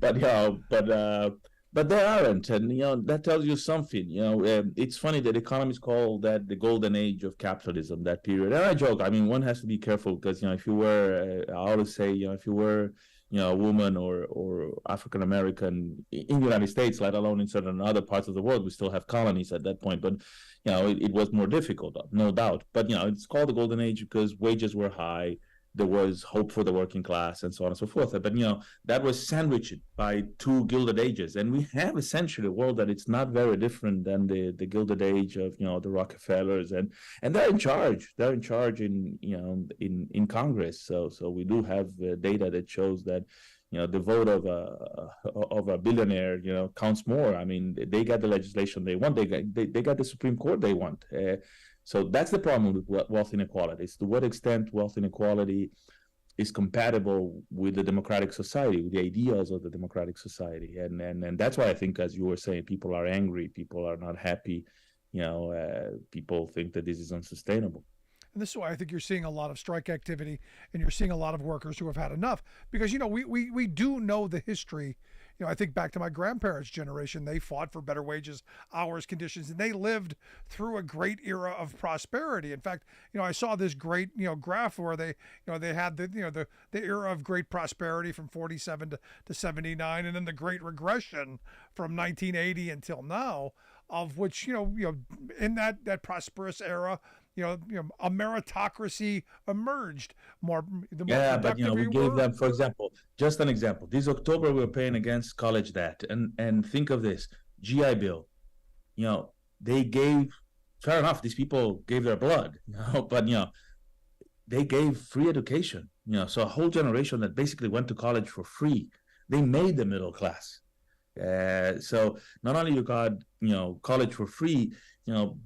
but they aren't, and that tells you something. It's funny that economists call that the golden age of capitalism, that period. And I joke. I mean, one has to be careful because if you were, I always say, if you were, a woman or African American in the United States, let alone in certain other parts of the world, we still have colonies at that point. But it was more difficult, no doubt. But it's called the golden age because wages were high. There was hope for the working class and so on and so forth. But, that was sandwiched by two Gilded Ages. And we have essentially a world that it's not very different than the Gilded Age of, the Rockefellers. And they're in charge. They're in charge in Congress. So we do have data that shows that, the vote of a billionaire, counts more. I mean, they got the legislation they want. They got the Supreme Court they want. So that's the problem with wealth inequality. It's to what extent wealth inequality is compatible with the democratic society, with the ideals of the democratic society. And that's why I think, as you were saying, people are angry, people are not happy, people think that this is unsustainable. And this is why I think you're seeing a lot of strike activity and you're seeing a lot of workers who have had enough because, we do know the history. I think back to my grandparents' generation, they fought for better wages, hours, conditions, and they lived through a great era of prosperity. In fact, I saw this great, graph where they had the era of great prosperity from 47 to 79, and then the great regression from 1980 until now, of which, in that prosperous era, a meritocracy emerged. But we gave them, for example, just an example. This October, we're paying against college debt, and think of this GI Bill. They gave, fair enough, these people gave their blood, but they gave free education. So a whole generation that basically went to college for free. They made the middle class. So not only you got college for free,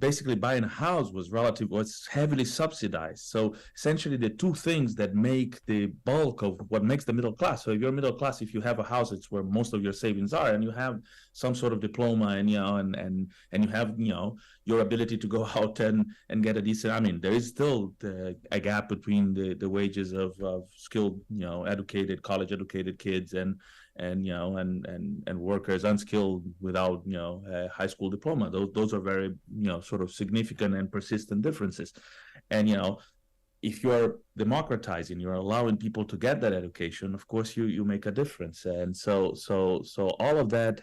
basically buying a house was heavily subsidized. So essentially the two things that make the bulk of what makes the middle class. So if you're middle class, if you have a house, it's where most of your savings are, and you have some sort of diploma, and and you have your ability to go out and get a decent. I mean, there is still a gap between the wages of skilled, educated, college educated kids and workers unskilled without a high school diploma. Those are very sort of significant and persistent differences. And if you're democratizing, you're allowing people to get that education, of course you make a difference. And so all of that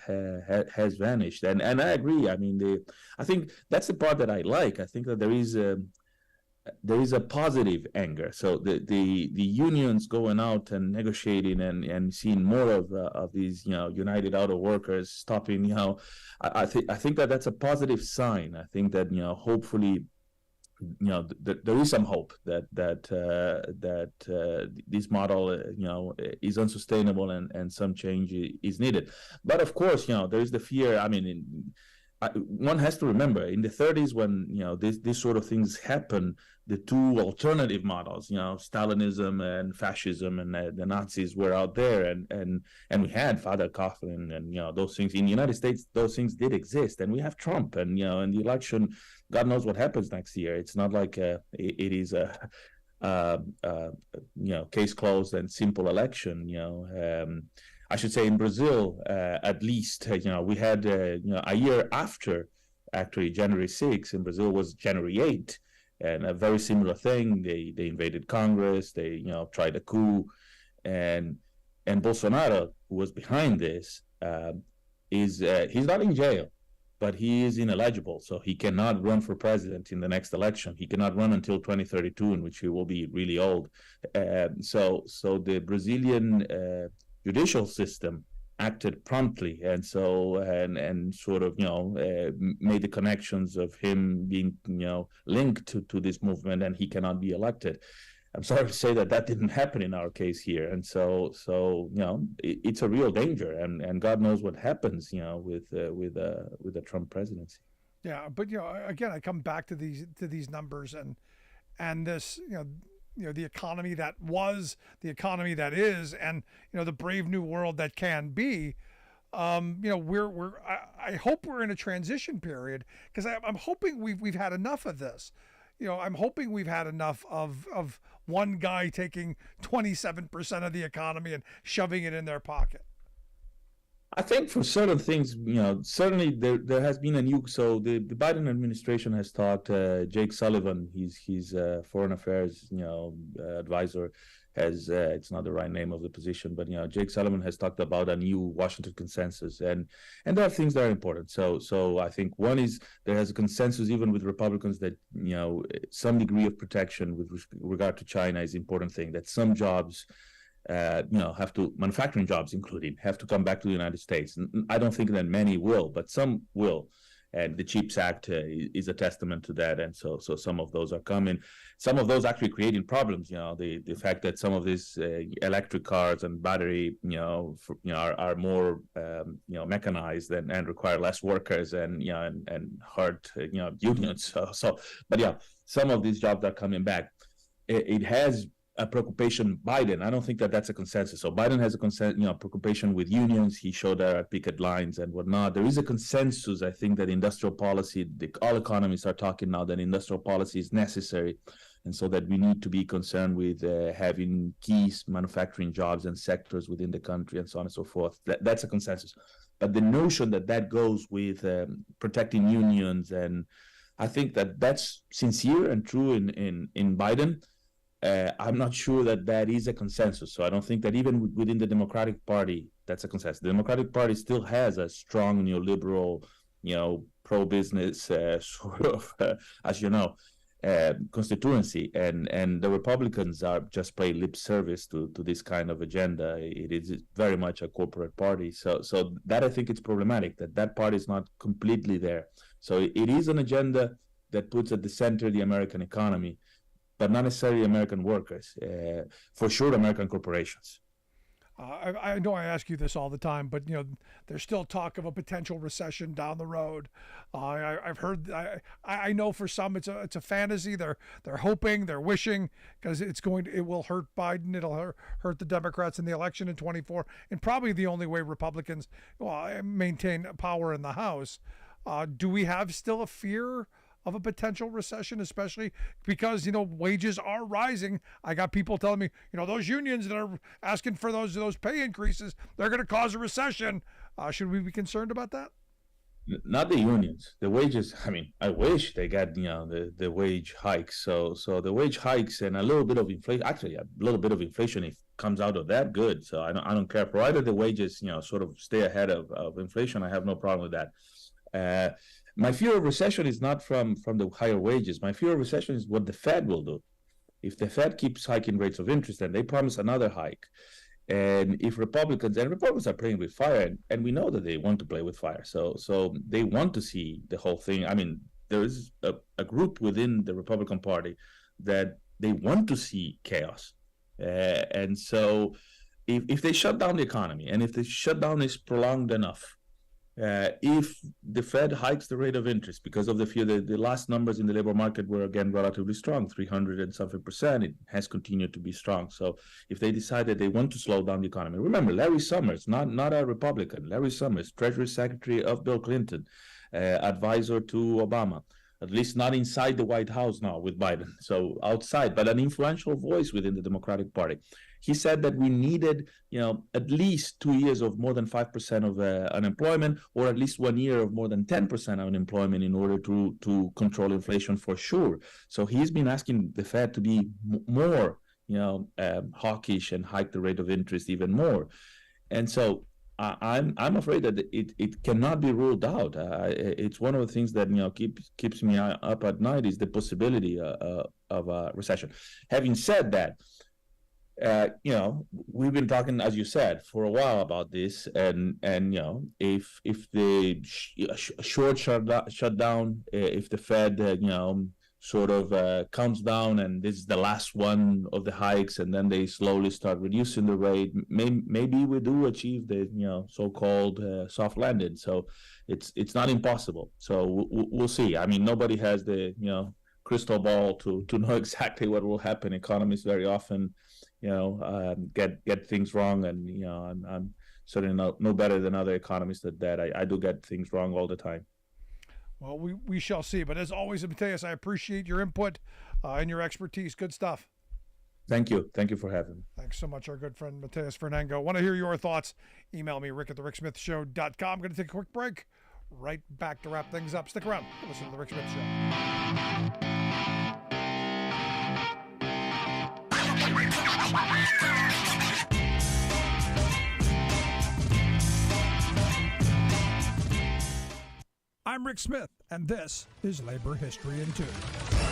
has vanished. And I agree. I mean, I think that's the part that I like. I think that there is a positive anger. So the unions going out and negotiating and seeing more of these United Auto Workers stopping. I think that that's a positive sign. I think that hopefully there is some hope that this model is unsustainable and some change is needed. But of course there is the fear. I mean. One has to remember in the 30s when these sort of things happen, the two alternative models, Stalinism and fascism, and the Nazis were out there, and we had Father Coughlin, and those things in the United States. Those things did exist, and we have Trump, and in the election, God knows what happens next year. It's not like it is a case closed and simple election. I should say in Brazil, at least, we had a year after, actually January 6th in Brazil was January 8th. And a very similar thing. They invaded Congress. They tried a coup, and Bolsonaro, who was behind this, he's not in jail, but he is ineligible, so he cannot run for president in the next election. He cannot run until 2032, in which he will be really old. So the Brazilian judicial system acted promptly, and sort of made the connections of him being linked to this movement, and he cannot be elected. I'm sorry to say that didn't happen in our case here, and so it's a real danger, and God knows what happens with the Trump presidency. Yeah, but again, I come back to these numbers and this the economy that was, the economy that is, and the brave new world that can be. I hope we're in a transition period, because I'm hoping we've had enough of this. I'm hoping we've had enough of one guy taking 27% of the economy and shoving it in their pocket. I think for certain things, certainly there has been a new. So the Biden administration has talked. Jake Sullivan, he's foreign affairs, advisor, has it's not the right name of the position, but Jake Sullivan has talked about a new Washington consensus, and there are things that are important. So I think one is there has a consensus even with Republicans that some degree of protection with regard to China is an important thing. That some jobs. Manufacturing jobs including, have to come back to the United States. I don't think that many will, but some will. And the CHIPS Act is a testament to that. And so some of those are coming. Some of those actually creating problems. The fact that some of these electric cars and battery, are more, mechanized and require less workers and hurt, unions. But some of these jobs are coming back. It has a preoccupation. Biden, I don't think that's a consensus. So Biden has a preoccupation with unions. He showed that at picket lines and whatnot. There is a consensus, I think, that industrial policy, all economists are talking now that industrial policy is necessary, and so that we need to be concerned with having key manufacturing jobs and sectors within the country, and so on and so forth. That's a consensus. But the notion that goes with protecting unions, and I think that's sincere and true in Biden. I'm not sure that is a consensus. So I don't think that even within the Democratic Party, that's a consensus. The Democratic Party still has a strong neoliberal, pro-business sort of, as you know, constituency, and the Republicans are just pay lip service to this kind of agenda. It is very much a corporate party. So that, I think, it's problematic that party is not completely there. So it is an agenda that puts at the center the American economy, but not necessarily American workers, for sure American corporations. I know I ask you this all the time, but there's still talk of a potential recession down the road. I've heard. I know for some it's a fantasy. They're hoping, they're wishing, because it will hurt Biden. It'll hurt the Democrats in the election in 2024, and probably the only way Republicans maintain power in the House. Do we have still a fear of a potential recession, especially because wages are rising? I got people telling me those unions that are asking for those pay increases, they're going to cause a recession. Should we be concerned about that? Not the unions, the wages. I mean, I wish they got the wage hikes. So the wage hikes and a little bit of inflation. Actually, a little bit of inflation, if comes out of that, good. So I don't care, provided the wages sort of stay ahead of inflation. I have no problem with that. My fear of recession is not from the higher wages. My fear of recession is what the Fed will do. If the Fed keeps hiking rates of interest and they promise another hike, and if Republicans are playing with fire, and we know that they want to play with fire, so they want to see the whole thing. I mean, there is a group within the Republican Party that they want to see chaos, and so if they shut down the economy, and if the shutdown is prolonged enough, if the Fed hikes the rate of interest because of the fear that the last numbers in the labor market were again relatively strong, 300 and something percent, it has continued to be strong. So if they decide that they want to slow down the economy, remember Larry Summers, not a Republican, Larry Summers, Treasury Secretary of Bill Clinton, advisor to Obama, at least not inside the White House now with Biden, so outside, but an influential voice within the Democratic Party. He said that we needed, at least 2 years of more than 5% of unemployment, or at least 1 year of more than 10% unemployment in order to control inflation for sure. So he's been asking the Fed to be more, hawkish and hike the rate of interest even more. And so I'm afraid that it cannot be ruled out. It's one of the things that keeps me up at night is the possibility of a recession. Having said that, we've been talking, as you said, for a while about this, and if the short shutdown, if the Fed sort of comes down and this is the last one of the hikes, and then they slowly start reducing the rate, maybe we do achieve the so-called soft landing. So it's not impossible. So we'll see. I mean, nobody has the crystal ball to know exactly what will happen. Economists very often get things wrong, and I'm certainly no better than other economists at that. I do get things wrong all the time. Well, we shall see. But as always, Mateus, I appreciate your input and your expertise. Good stuff. Thank you. Thank you for having me. Thanks so much, our good friend Mateus Fernango. Want to hear your thoughts? Email me, rick@thericksmithshow.com. I'm going to take a quick break. Right back to wrap things up. Stick around. Listen to The Rick Smith Show. I'm Rick Smith, and this is Labor History in 2.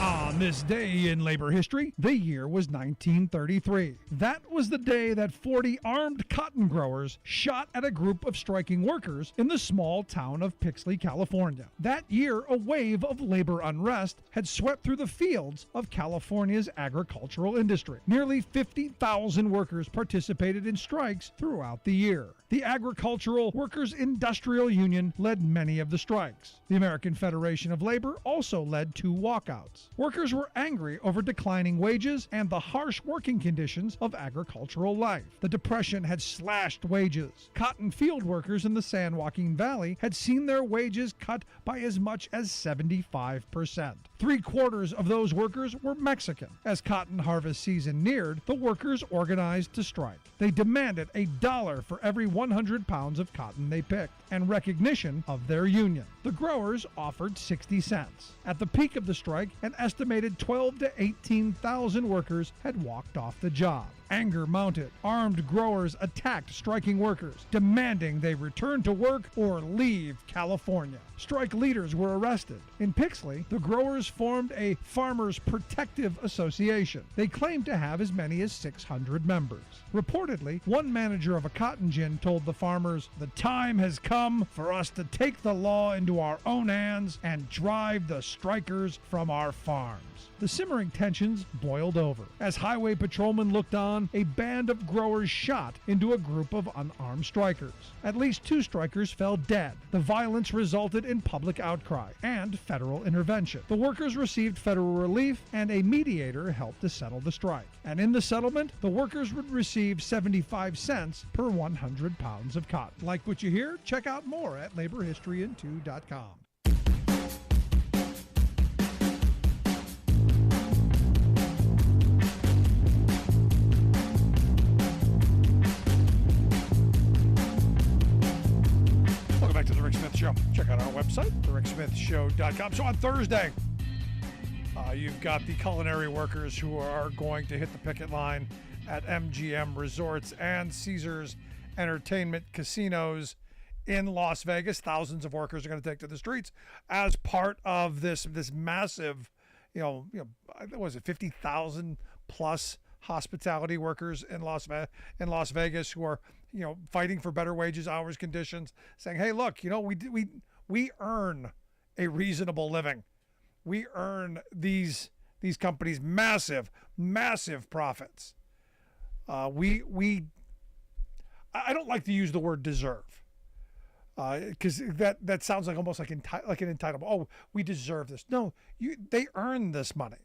On this day in labor history, the year was 1933. That was the day that 40 armed cotton growers shot at a group of striking workers in the small town of Pixley, California. That year, a wave of labor unrest had swept through the fields of California's agricultural industry. Nearly 50,000 workers participated in strikes throughout the year. The Agricultural Workers Industrial Union led many of the strikes. The American Federation of Labor also led 2 walkouts. Workers were angry over declining wages and the harsh working conditions of agricultural life. The Depression had slashed wages. Cotton field workers in the San Joaquin Valley had seen their wages cut by as much as 75%. 3/4 of those workers were Mexican. As cotton harvest season neared, the workers organized to strike. They demanded $1 for every 100 pounds of cotton they picked, and recognition of their union. The growers offered 60 cents. At the peak of the strike, an estimated 12,000 to 18,000 workers had walked off the job. Anger mounted. Armed growers attacked striking workers, demanding they return to work or leave California. Strike leaders were arrested. In Pixley, the growers formed a Farmers Protective Association. They claimed to have as many as 600 members. Reportedly, one manager of a cotton gin told the farmers, "The time has come for us to take the law into our own hands and drive the strikers from our farms." The simmering tensions boiled over. As highway patrolmen looked on, a band of growers shot into a group of unarmed strikers. At least 2 strikers fell dead. The violence resulted in public outcry and federal intervention. The workers received federal relief, and a mediator helped to settle the strike. And in the settlement, the workers would receive 75 cents per 100 pounds of cotton. Like what you hear? Check out more at laborhistoryin2.com. To the Rick Smith Show. Check out our website, thericksmithshow.com. So on Thursday, you've got the culinary workers who are going to hit the picket line at MGM Resorts and Caesars Entertainment Casinos in Las Vegas. Thousands of workers are going to take to the streets as part of this massive, what was it, 50,000 plus hospitality workers in Las Vegas who are fighting for better wages, hours, conditions, saying, hey, look, we earn a reasonable living. We earn these companies massive profits. I don't like to use the word deserve. because that sounds like almost like an entitlement. Oh, we deserve this. No, they earn this money.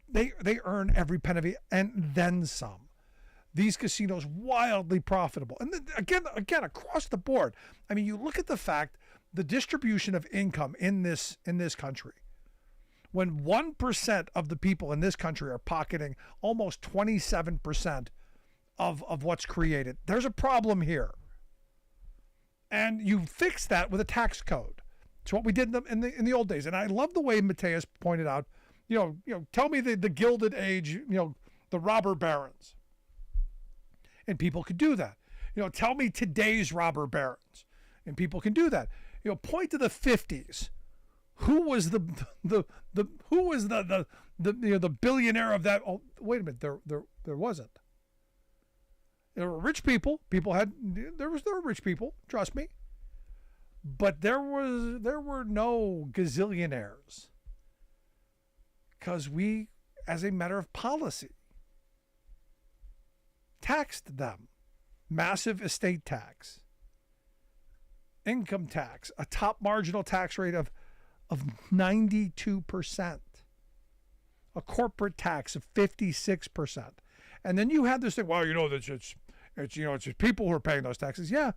They earn every penny and then some. These casinos wildly profitable, and again across the board. I mean, you look at the fact, the distribution of income in this country. When 1% of the people in this country are pocketing almost 27% of what's created, there's a problem here. And you fix that with a tax code. It's what we did in the old days. And I love the way Mateus pointed out, tell me the Gilded Age, the robber barons. And people could do that. Tell me today's robber barons. And people can do that. Point to the 50s. Who was the billionaire of that? Oh, wait a minute. There wasn't. There were rich people. There were rich people. Trust me. But there were no gazillionaires, because we, as a matter of policy, taxed them. Massive estate tax, income tax, a top marginal tax rate of 92%, a corporate tax of 56%. And then you had this thing, well, it's people who are paying those taxes. Yeah,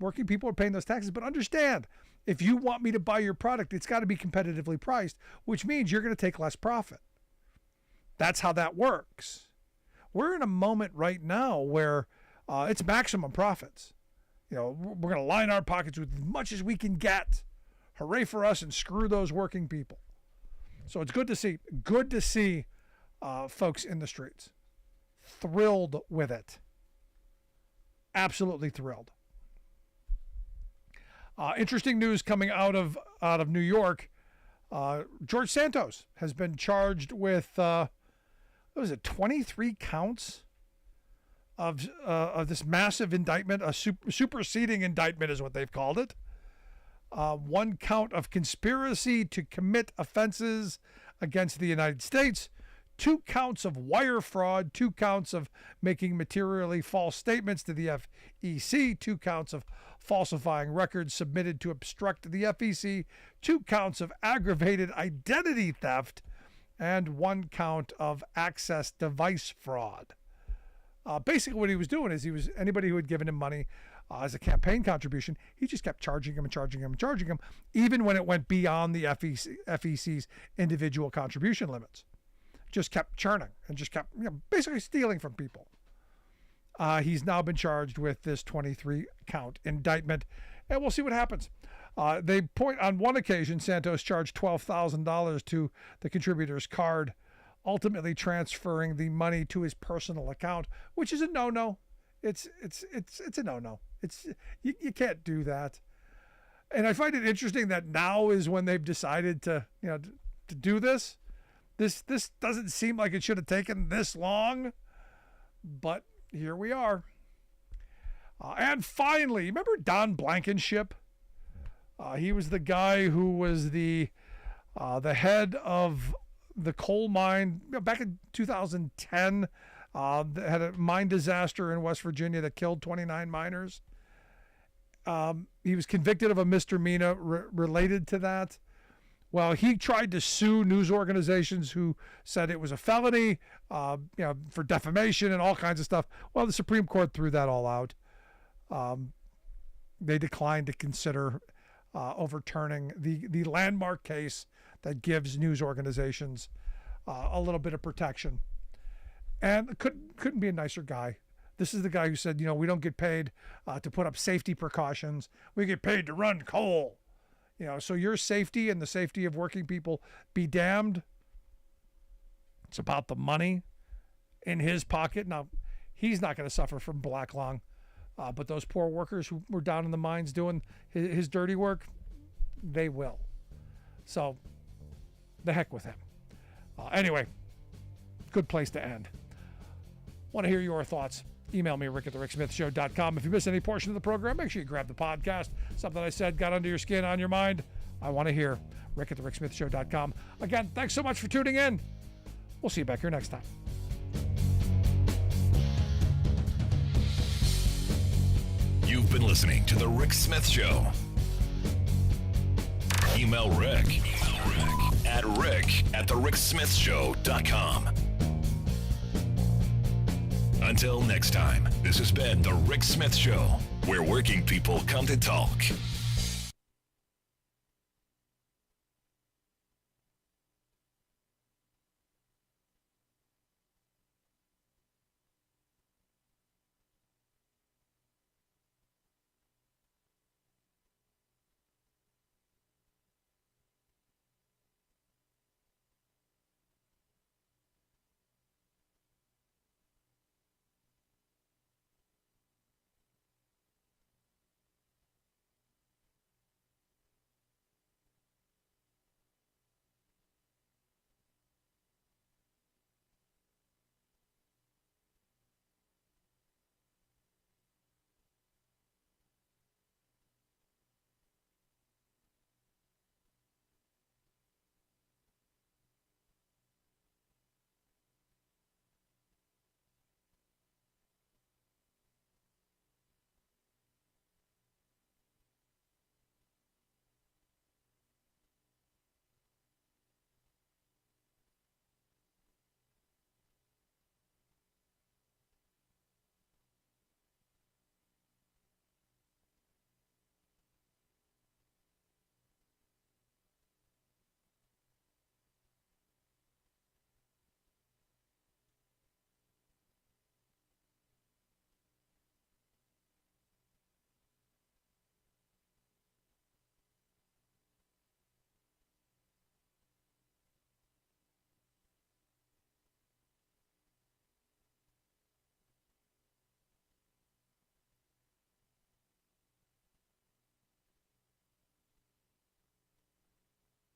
working people are paying those taxes, but understand, if you want me to buy your product, it's got to be competitively priced, which means you're going to take less profit. That's how that works. We're in a moment right now where it's maximum profits. We're going to line our pockets with as much as we can get. Hooray for us, and screw those working people. So it's good to see folks in the streets. Thrilled with it. Absolutely thrilled. Interesting news coming out of New York. George Santos has been charged with 23 counts of this massive indictment. A superseding indictment is what they've called it. 1 count of conspiracy to commit offenses against the United States, 2 counts of wire fraud, 2 counts of making materially false statements to the FEC, 2 counts of falsifying records submitted to obstruct the FEC, 2 counts of aggravated identity theft, and 1 count of access device fraud. Basically what he was doing is anybody who had given him money as a campaign contribution, he just kept charging him, even when it went beyond the FEC's individual contribution limits. Just kept churning and just kept basically stealing from people. He's now been charged with this 23 count indictment, and we'll see what happens. They point, on one occasion, Santos charged $12,000 to the contributor's card, ultimately transferring the money to his personal account, which is a no-no. It's a no-no. You can't do that. And I find it interesting that now is when they've decided to do this. This doesn't seem like it should have taken this long, but here we are. And finally, remember Don Blankenship? He was the guy who was the head of the coal mine back in 2010. Had a mine disaster in West Virginia that killed 29 miners. He was convicted of a misdemeanor related to that. Well, he tried to sue news organizations who said it was a felony, for defamation and all kinds of stuff. Well, the Supreme Court threw that all out. They declined to consider overturning the landmark case that gives news organizations a little bit of protection. And couldn't be a nicer guy. This is the guy who said, we don't get paid to put up safety precautions. We get paid to run coal. So your safety and the safety of working people be damned. It's about the money in his pocket. Now, he's not going to suffer from black lung, but those poor workers who were down in the mines doing his dirty work, they will. So, the heck with him. Anyway, good place to end. Want to hear your thoughts? Email me, rick@thericksmithshow.com. If you miss any portion of the program, make sure you grab the podcast. Something I said got under your skin, on your mind. I want to hear. rick@thericksmithshow.com. Again, thanks so much for tuning in. We'll see you back here next time. You've been listening to The Rick Smith Show. Email Rick at rick@thericksmithshow.com. Until next time, this has been The Rick Smith Show, where working people come to talk.